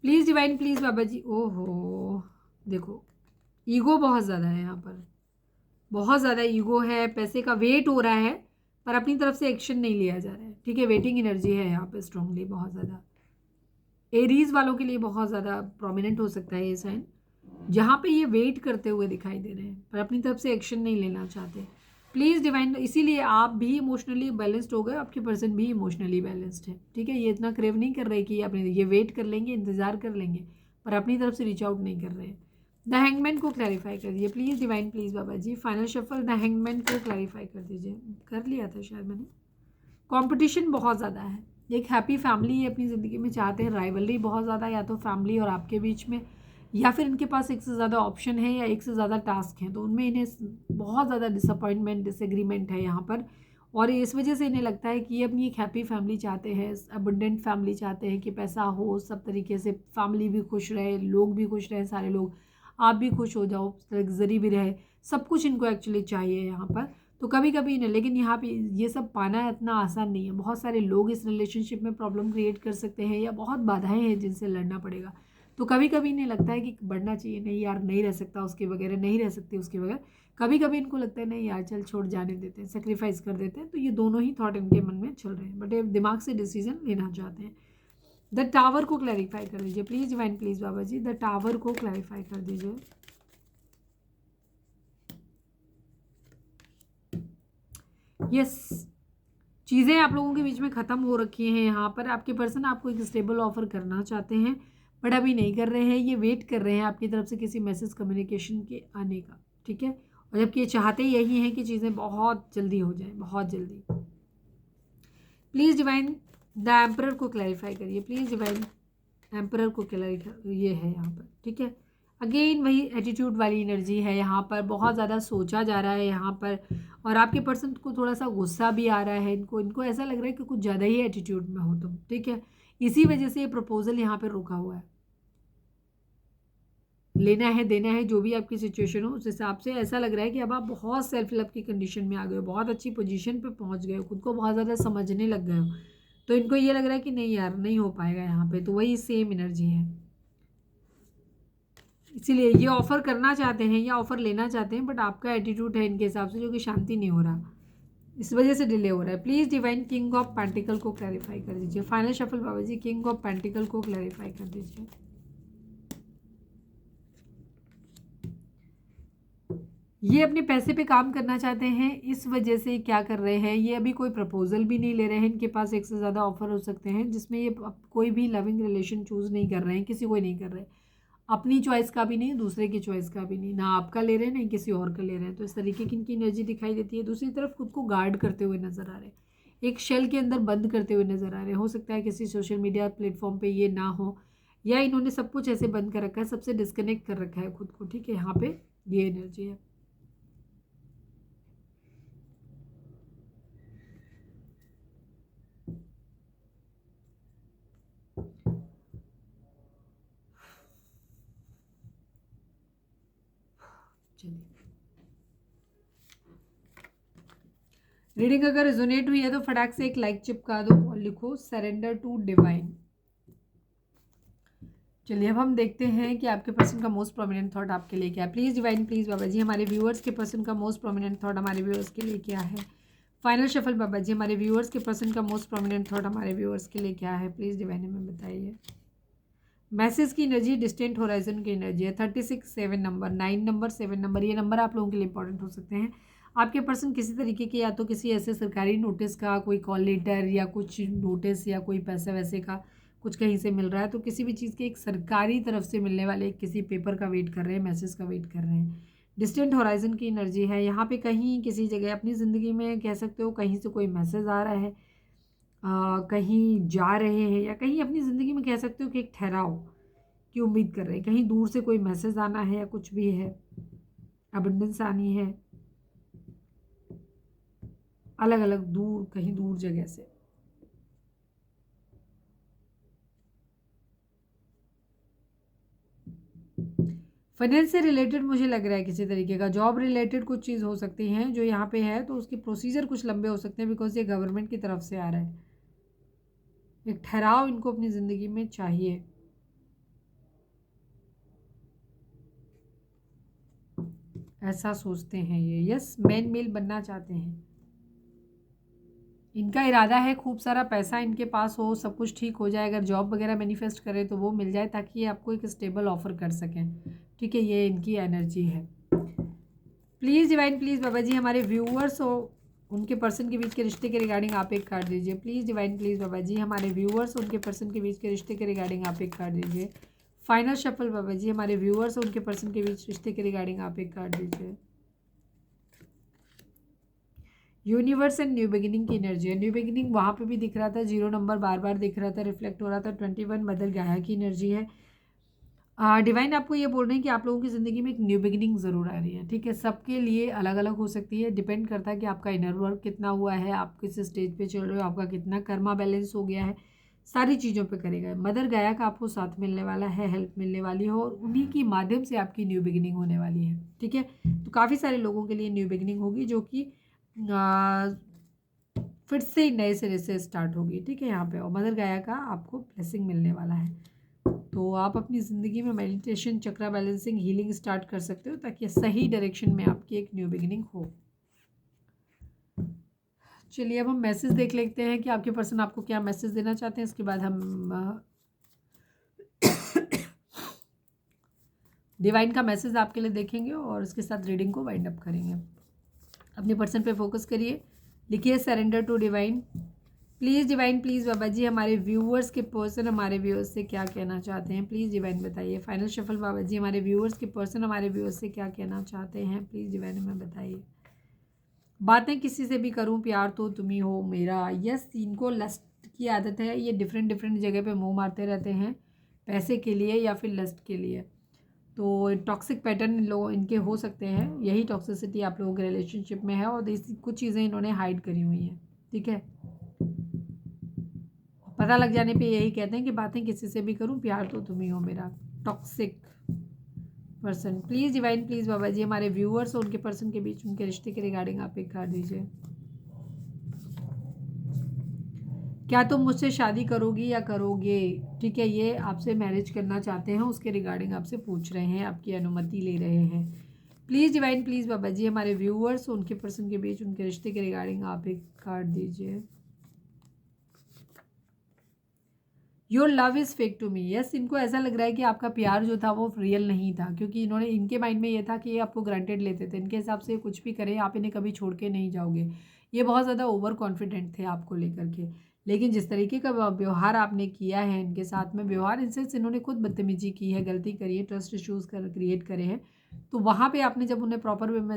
प्लीज़ डिवाइन, प्लीज़ बाबा जी। ओहो, देखो ईगो बहुत ज़्यादा है यहाँ पर, बहुत ज़्यादा ईगो है, पैसे का वेट हो रहा है, पर अपनी तरफ से एक्शन नहीं लिया जा रहा है, ठीक है। वेटिंग एनर्जी है यहाँ पे स्ट्रांगली बहुत ज़्यादा। एरीज वालों के लिए बहुत ज़्यादा प्रोमिनेंट हो सकता है ये साइन, जहाँ पे ये वेट करते हुए दिखाई दे रहे हैं पर अपनी तरफ से एक्शन नहीं लेना चाहते। प्लीज़ डिवाइन, इसीलिए आप भी इमोशनली बैलेंस्ड हो गए, आपके पर्सन भी इमोशनली बैलेंस्ड है, ठीक है। ये इतना क्रेव नहीं कर रहे कि अपने ये वेट कर लेंगे, इंतज़ार कर लेंगे, पर अपनी तरफ से रीच आउट नहीं कर रहे हैं। द हैंगमैन को क्लैरिफाई कर दीजिए please divine, please Baba ji. Final shuffle the hangman को क्लैरिफाई कर दीजिए। कर लिया था शायद मैंने। कंपटीशन बहुत ज़्यादा है, एक हैप्पी फैमिली अपनी ज़िंदगी में चाहते हैं, राइवलरी बहुत ज़्यादा, या तो फैमिली और आपके बीच में, या फिर इनके पास एक से ज़्यादा ऑप्शन है या एक से ज़्यादा टास्क हैं, तो उनमें इन्हें बहुत ज़्यादा डिसअपॉइंटमेंट, डिसएग्रीमेंट है यहाँ पर। और इस वजह से इन्हें लगता है कि ये अपनी एक हैप्पी फैमिली चाहते हैं, अबंडेंट फैमिली चाहते हैं कि पैसा हो, सब तरीके से फैमिली भी खुश रहे, लोग भी खुश रहे, सारे लोग, आप भी खुश हो जाओ, लग्जरी भी रहे, सब कुछ इनको एक्चुअली चाहिए यहाँ पर। तो कभी कभी इन्हें, लेकिन यहाँ पे ये सब पाना इतना आसान नहीं है। बहुत सारे लोग इस रिलेशनशिप में प्रॉब्लम क्रिएट कर सकते हैं या बहुत बाधाएं हैं जिनसे लड़ना पड़ेगा। तो कभी कभी इन्हें लगता है कि बढ़ना चाहिए, नहीं यार नहीं रह सकता उसके बगैर, नहीं रह सकती उसके बगैर। कभी कभी इनको लगता है नहीं यार चल छोड़, जाने देते हैं, सेक्रीफाइस कर देते हैं। तो ये दोनों ही थॉट इनके मन में चल रहे हैं, बट ये दिमाग से डिसीजन लेना चाहते हैं। द टावर को क्लैरिफाई कर दीजिए please divine, please Baba ji. The tower को क्लैरिफाई कर दीजिए। यस, चीज़ें आप लोगों के बीच में ख़त्म हो रखी हैं। यहाँ पर आपके पर्सन आपको एक स्टेबल ऑफर करना चाहते हैं, बट अभी नहीं कर रहे हैं, ये वेट कर रहे हैं आपकी तरफ से किसी मैसेज कम्युनिकेशन के आने का, ठीक है। और जबकि ये चाहते यही हैं कि चीज़ें बहुत जल्दी हो जाएं, बहुत जल्दी। प्लीज़ डिवाइन द एम्परर को क्लैरिफाई करिए प्लीज़ डिवाइन, एम्परर को क्लैरिफाई, ये है यहाँ पर, ठीक है। अगेन वही एटीट्यूड वाली एनर्जी है यहाँ पर, बहुत ज़्यादा सोचा जा रहा है यहाँ पर, और आपके पर्सन को थोड़ा सा गुस्सा भी आ रहा है। इनको इनको ऐसा लग रहा है कि कुछ ज़्यादा ही एटीट्यूड में हो तुम, ठीक है। इसी वजह से ये प्रपोजल यहाँ पर रुका हुआ है। लेना है देना है, जो भी आपकी सिचुएशन हो उस हिसाब से ऐसा लग रहा है कि अब आप बहुत सेल्फ लव की कंडीशन में आ गए हो, बहुत अच्छी पोजीशन पे पहुंच गए हो, खुद को बहुत ज़्यादा समझने लग गए हो। तो इनको ये लग रहा है कि नहीं यार नहीं हो पाएगा यहाँ पे, तो वही सेम एनर्जी है। इसीलिए ये ऑफर करना चाहते हैं या ऑफर लेना चाहते हैं, बट आपका एटीट्यूड है इनके हिसाब से जो कि शांति नहीं हो रहा, इस वजह से डिले हो रहा है। Please divine king of pentacle को क्लैरिफाई कर दीजिए। Final shuffle Baba ji, king of pentacle को क्लैरिफाई कर दीजिए। ये अपने पैसे पे काम करना चाहते हैं, इस वजह से क्या कर रहे हैं, ये अभी कोई प्रपोजल भी नहीं ले रहे हैं। इनके पास एक से ज़्यादा ऑफर हो सकते हैं जिसमें ये कोई भी लविंग रिलेशन चूज़ नहीं कर रहे हैं, किसी को नहीं कर रहे, अपनी चॉइस का भी नहीं, दूसरे की चॉइस का भी नहीं, ना आपका ले रहे हैं नहीं किसी और का ले रहे हैं। तो इस तरीके की इनकी एनर्जी दिखाई देती है। दूसरी तरफ खुद को गार्ड करते हुए नजर आ रहे हैं, एक शेल के अंदर बंद करते हुए नजर आ रहे हैं। हो सकता है किसी सोशल मीडिया प्लेटफॉर्म पे ये ना हो, या इन्होंने सब कुछ ऐसे बंद कर रखा है, सबसे डिस्कनेक्ट कर रखा है खुद को, ठीक है। यहाँ पे ये एनर्जी है। चलिए, रीडिंग अगर रिजोनेट हुई है तो फटाक से एक लाइक चिपका दो और लिखो सरेंडर टू डिवाइन। चलिए अब हम देखते हैं कि आपके पर्सन का मोस्ट प्रोमिनेंट थॉट आपके लिए क्या है। प्लीज़ डिवाइन, प्लीज़ बाबा जी, हमारे व्यूअर्स के पर्सन का मोस्ट प्रोमिनेंट थॉट हमारे व्यूअर्स के लिए क्या है। फाइनल शफल बाबा जी, हमारे व्यूअर्स के पर्सन का मोस्ट प्रोमिनेंट थॉट हमारे व्यूअर्स के लिए क्या है। प्लीज़ डिवाइन हमें बताइए। मैसेज की एनर्जी डिस्टेंट होराइजन की एनर्जी है। 36 7 नंबर, 9 नंबर, 7 नंबर, ये नंबर आप लोगों के लिए इंपॉर्टेंट हो सकते हैं। आपके पर्सन किसी तरीके के, या तो किसी ऐसे सरकारी नोटिस का कोई कॉल लेटर या कुछ नोटिस या कोई पैसे वैसे का कुछ कहीं से मिल रहा है, तो किसी भी चीज़ के एक सरकारी तरफ से मिलने वाले किसी पेपर का वेट कर रहे हैं, मैसेज का वेट कर रहे हैं। डिस्टेंट होराइजन की एनर्जी है यहाँ पे। कहीं किसी जगह अपनी ज़िंदगी में कह सकते हो कहीं से कोई मैसेज आ रहा है, कहीं जा रहे हैं, या कहीं अपनी ज़िंदगी में कह सकते हो कि एक ठहराव की उम्मीद कर रहे हैं, कहीं दूर से कोई मैसेज आना है या कुछ भी है, अबंडेंस आनी है, अलग अलग दूर, कहीं दूर जगह से। फाइनेंस से रिलेटेड मुझे लग रहा है किसी तरीके का, जॉब रिलेटेड कुछ चीज़ हो सकती है जो यहाँ पे है, तो उसके प्रोसीजर कुछ लंबे हो सकते हैं बिकॉज ये गवर्नमेंट की तरफ से आ रहा है। एक ठहराव इनको अपनी ज़िंदगी में चाहिए। ऐसा सोचते हैं ये, यस, मैन मेल बनना चाहते हैं। इनका इरादा है खूब सारा पैसा इनके पास हो, सब कुछ ठीक हो जाए। अगर जॉब वगैरह मैनिफेस्ट करें तो वो मिल जाए, ताकि ये आपको एक स्टेबल ऑफर कर सकें। ठीक है, ये इनकी एनर्जी है। प्लीज़ डिवाइन, प्लीज़ बाबा जी, हमारे व्यूअर्स हो उनके पर्सन के बीच के रिश्ते के रिगार्डिंग आप एक कार्ड दीजिए। प्लीज़ डिवाइन, प्लीज़ बाबा जी, हमारे व्यूअर्स उनके पर्सन के बीच के रिश्ते के रिगार्डिंग आप एक कार्ड दीजिए। फाइनल शफल बाबा जी, हमारे व्यूअर्स उनके पर्सन के बीच रिश्ते के रिगार्डिंग आप एक कार्ड दीजिए। यूनिवर्स एंड न्यू बिगिनिंग की एनर्जी है। न्यू बिगिनिंग वहाँ पे भी दिख रहा था, 0 नंबर बार बार दिख रहा था, रिफ्लेक्ट हो रहा था। 21 मदर गाया की एनर्जी है। डिवाइन आपको ये बोल रहे हैं कि आप लोगों की ज़िंदगी में एक न्यू बिगिनिंग ज़रूर आ रही है। ठीक है, सबके लिए अलग अलग हो सकती है, डिपेंड करता है कि आपका इनर वर्क कितना हुआ है, आप किस स्टेज पे चल रहे हो, आपका कितना कर्मा बैलेंस हो गया है, सारी चीज़ों पे करेगा। मदर गाया का आपको साथ मिलने वाला है, हेल्प मिलने वाली है, और उन्हीं की माध्यम से आपकी न्यू बिगिनिंग होने वाली है। ठीक है, तो काफ़ी सारे लोगों के लिए न्यू बिगिनिंग होगी, जो कि फिर से नए सिरे से स्टार्ट होगी। ठीक है, यहाँ पे और मदर गाया का आपको ब्लेसिंग मिलने वाला है। तो आप अपनी ज़िंदगी में मेडिटेशन, चक्रा बैलेंसिंग, हीलिंग स्टार्ट कर सकते हो, ताकि सही डायरेक्शन में आपकी एक न्यू बिगिनिंग हो। चलिए अब हम मैसेज देख लेते हैं कि आपके पर्सन आपको क्या मैसेज देना चाहते हैं। इसके बाद हम डिवाइन का मैसेज आपके लिए देखेंगे और उसके साथ रीडिंग को वाइंड अप करेंगे। अपने पर्सन पे फोकस करिए, लिखिए surrender to divine. Please divine, please बाबा जी, हमारे व्यूअर्स के पर्सन हमारे व्यूअर्स से क्या कहना चाहते हैं, प्लीज़ डिवाइन बताइए। फाइनल शफल बाबा जी, हमारे व्यूअर्स के पर्सन हमारे व्यूअर्स से क्या कहना चाहते हैं, प्लीज़ डिवाइन हमें बताइए। बातें किसी से भी करूं, प्यार तो तुम ही हो मेरा। यस, इनको लस्ट की आदत है, ये डिफरेंट डिफरेंट जगह पे मुंह मारते रहते हैं, पैसे के लिए या फिर लस्ट के लिए। तो टॉक्सिक पैटर्न लोग इनके हो सकते हैं, यही टॉक्सिसिटी आप लोगों के रिलेशनशिप में है, और कुछ चीज़ें इन्होंने हाइड करी हुई हैं। ठीक है, पता लग जाने पे यही कहते हैं कि बातें किसी से भी करूं, प्यार तो तुम ही हो मेरा। Toxic person, please divine, please बाबा जी, हमारे व्यूअर्स और उनके पर्सन के बीच उनके रिश्ते के रिगार्डिंग आप एक कार्ड दीजिए। क्या तुम मुझसे शादी करोगी या करोगे? ठीक है, ये आपसे मैरिज करना चाहते हैं, उसके रिगार्डिंग आपसे पूछ रहे हैं, आपकी अनुमति ले रहे हैं। प्लीज़ डिवाइन, प्लीज़ बाबा जी, हमारे व्यूअर्स और उनके पर्सन के बीच उनके रिश्ते के रिगार्डिंग आप एक कार्ड दीजिए। Your love is fake to me. Yes, इनको ऐसा लग रहा है कि आपका प्यार जो था वो रियल नहीं था, क्योंकि इन्होंने, इनके माइंड में ये था कि ये आपको ग्रांटेड लेते थे। इनके हिसाब से कुछ भी करें, आप इन्हें कभी छोड़ के नहीं जाओगे। ये बहुत ज़्यादा ओवर कॉन्फिडेंट थे आपको लेकर के, लेकिन जिस तरीके का व्यवहार आपने किया है इनके साथ में, व्यवहार इनसे इन्होंने खुद बदतमीजी की है, गलती करी है, ट्रस्ट इश्यूज़ क्रिएट करे हैं, तो वहाँ पे आपने जब उन्हें प्रॉपर वे में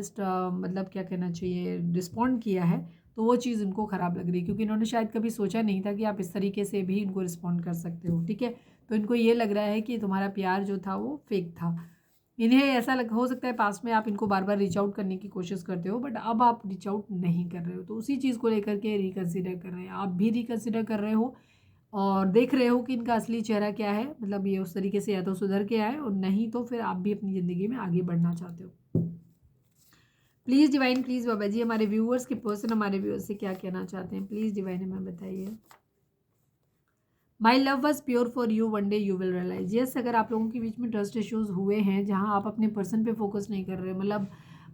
मतलब क्या कहना चाहिए, रिस्पॉन्ड किया है, तो वो चीज़ उनको ख़राब लग रही है, क्योंकि इन्होंने शायद कभी सोचा नहीं था कि आप इस तरीके से भी इनको रिस्पॉन्ड कर सकते हो। ठीक है, तो इनको ये लग रहा है कि तुम्हारा प्यार जो था वो फेक था। इन्हें ऐसा हो सकता है पास में आप इनको बार बार रीच आउट करने की कोशिश करते हो, बट अब आप रीच आउट नहीं कर रहे हो, तो उसी चीज़ को लेकर के रिकन्सिडर कर रहे हैं। आप भी रिकन्सिडर कर रहे हो और देख रहे हो कि इनका असली चेहरा क्या है, मतलब ये उस तरीके से या तो सुधर के आए, और नहीं तो फिर आप भी अपनी ज़िंदगी में आगे बढ़ना चाहते हो। प्लीज़ डिवाइन, प्लीज़ बाबा जी, हमारे व्यूअर्स के पर्सन हमारे व्यूअर्स से क्या कहना चाहते हैं, प्लीज़ डिवाइन हमें बताइए। My love was pure for you, one day you will realise. Yes, अगर आप लोगों के बीच में ट्रस्ट इश्यूज़ हुए हैं, जहाँ आप अपने पर्सन पे फोकस नहीं कर रहे, मतलब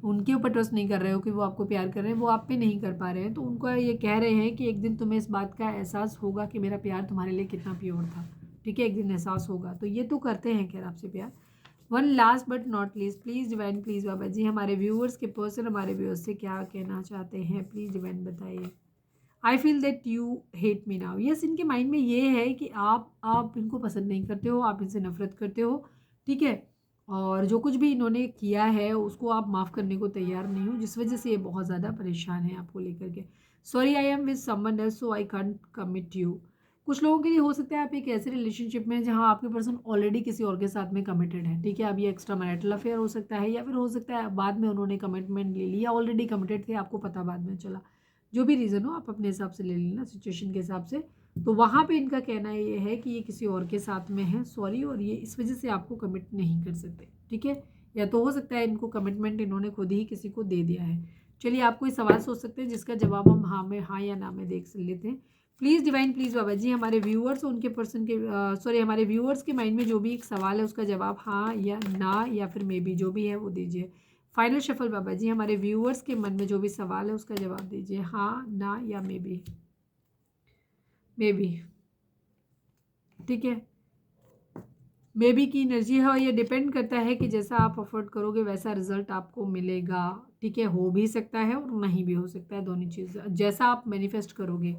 उनके ऊपर ट्रस्ट नहीं कर रहे हो कि वो आपको प्यार कर रहे हैं, वो आप पे नहीं कर पा रहे हैं, तो उनको ये कह रहे हैं कि एक दिन तुम्हें इस बात का एहसास होगा कि मेरा प्यार तुम्हारे लिए कितना प्योर था। ठीक है, एक दिन एहसास होगा, तो ये तो करते हैं खैर आपसे प्यार। One last but not least, please divine, please बाबा जी, हमारे व्यूअर्स के पर्सन हमारे व्यूअर्स से क्या कहना चाहते हैं, प्लीज़ डिवाइन बताइए। I feel that you hate me now. Yes, इनके माइंड में ये है कि आप इनको पसंद नहीं करते हो, आप इनसे नफरत करते हो। ठीक है, और जो कुछ भी इन्होंने किया है उसको आप माफ़ करने को तैयार नहीं हो, जिस वजह से ये बहुत ज़्यादा परेशान है आपको लेकर के। Sorry, I am with someone else so I can't commit you. कुछ लोगों के लिए हो सकता है आप एक ऐसे रिलेशनशिप में जहाँ आपके पर्सन ऑलरेडी किसी और के साथ में कमिटेड है। ठीक है, अब ये एक्स्ट्रा मैरिटल अफेयर हो सकता है, या फिर हो सकता है बाद में उन्होंने कमिटमेंट ले लिया, ऑलरेडी कमिटेड थे, आपको पता बाद में चला। जो भी रीज़न हो आप अपने हिसाब से ले लेना, सिचुएशन के हिसाब से। तो वहाँ पे इनका कहना ये है कि ये किसी और के साथ में है, सॉरी, और ये इस वजह से आपको कमिट नहीं कर सकते। ठीक है, या तो हो सकता है इनको कमिटमेंट इन्होंने खुद ही किसी को दे दिया है। चलिए, आप कोई सवाल सोच सकते हैं जिसका जवाब हम हाँ या ना में देख लेते हैं। प्लीज़ डिवाइन, प्लीज़ बाबा जी, हमारे व्यूअर्स उनके पर्सन के सॉरी हमारे व्यूअर्स के माइंड में जो भी एक सवाल है उसका जवाब हाँ या ना या फिर मे बी जो भी है वो दीजिए। फाइनल शफल बाबा जी, हमारे व्यूअर्स के मन में जो भी सवाल है उसका जवाब दीजिए, हाँ, ना या मे बी। मे बी, ठीक है, मे बी की एनर्जी है और ये डिपेंड करता है कि जैसा आप अफोर्ड करोगे वैसा रिजल्ट आपको मिलेगा, ठीक है। हो भी सकता है और नहीं भी हो सकता है, दोनों चीज़ जैसा आप मैनिफेस्ट करोगे।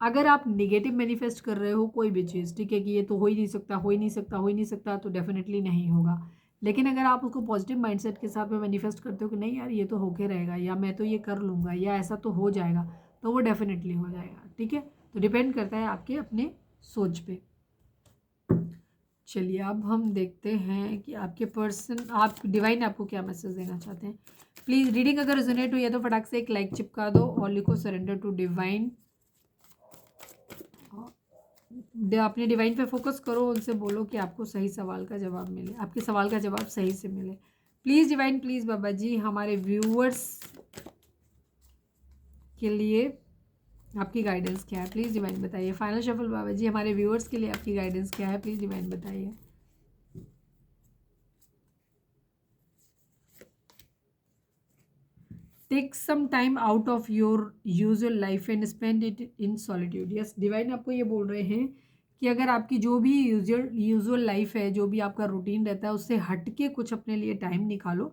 अगर आप निगेटिव मैनिफेस्ट कर रहे हो कोई भी चीज़, ठीक है, कि ये तो हो ही नहीं सकता, हो ही नहीं सकता, हो ही नहीं सकता, तो डेफिनेटली नहीं होगा। लेकिन अगर आप उसको पॉजिटिव माइंडसेट के साथ में मैनिफेस्ट करते हो कि नहीं यार ये तो होके रहेगा, या मैं तो ये कर लूँगा, या ऐसा तो हो जाएगा, तो वो डेफिनेटली हो जाएगा, ठीक है। तो डिपेंड करता है आपके अपने सोच पे। चलिए अब हम देखते हैं कि आपके पर्सन, आप डिवाइन आपको क्या मैसेज देना चाहते हैं। प्लीज़ रीडिंग अगर रेजोनेट हुई है तो फटाक से एक लाइक चिपका दो और लिखो सरेंडर टू डिवाइन। अपने डिवाइन पे फोकस करो, उनसे बोलो कि आपको सही सवाल का जवाब मिले, आपके सवाल का जवाब सही से मिले। प्लीज़ डिवाइन, प्लीज़ बाबा जी, हमारे व्यूअर्स के लिए आपकी गाइडेंस क्या है, प्लीज़ डिवाइन बताइए। फाइनल शफल बाबा जी, हमारे व्यूअर्स के लिए आपकी गाइडेंस क्या है, प्लीज़ डिवाइन बताइए। Take some time out of your usual life and spend it in solitude. Yes, divine आपको ये बोल रहे हैं कि अगर आपकी जो भी यूजुअल लाइफ है, जो भी आपका रूटीन रहता है, उससे हट के कुछ अपने लिए टाइम निकालो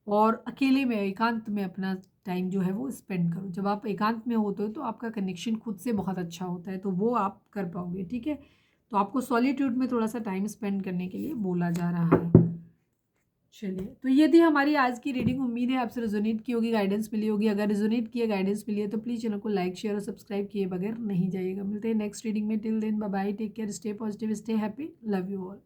और अकेले में एकांत में अपना टाइम जो है वो स्पेंड करो। जब आप एकांत में होते हो तो आपका कनेक्शन खुद से बहुत अच्छा होता है, तो वो आप कर पाओगे, ठीक है। तो आपको सॉलिट्यूड में थोड़ा सा टाइम स्पेंड करने के लिए बोला जा रहा है। चलिए, तो ये थी हमारी आज की रीडिंग। उम्मीद है आपसे रेजोनेट की होगी, गाइडेंस मिली होगी। अगर रेजोनेट किया, गाइडेंस मिली है तो प्लीज़ चैनल को लाइक शेयर और सब्सक्राइब किए बगैर नहीं जाइएगा। मिलते हैं नेक्स्ट रीडिंग में। Till then bye bye, take care, stay positive, stay happy, love you all.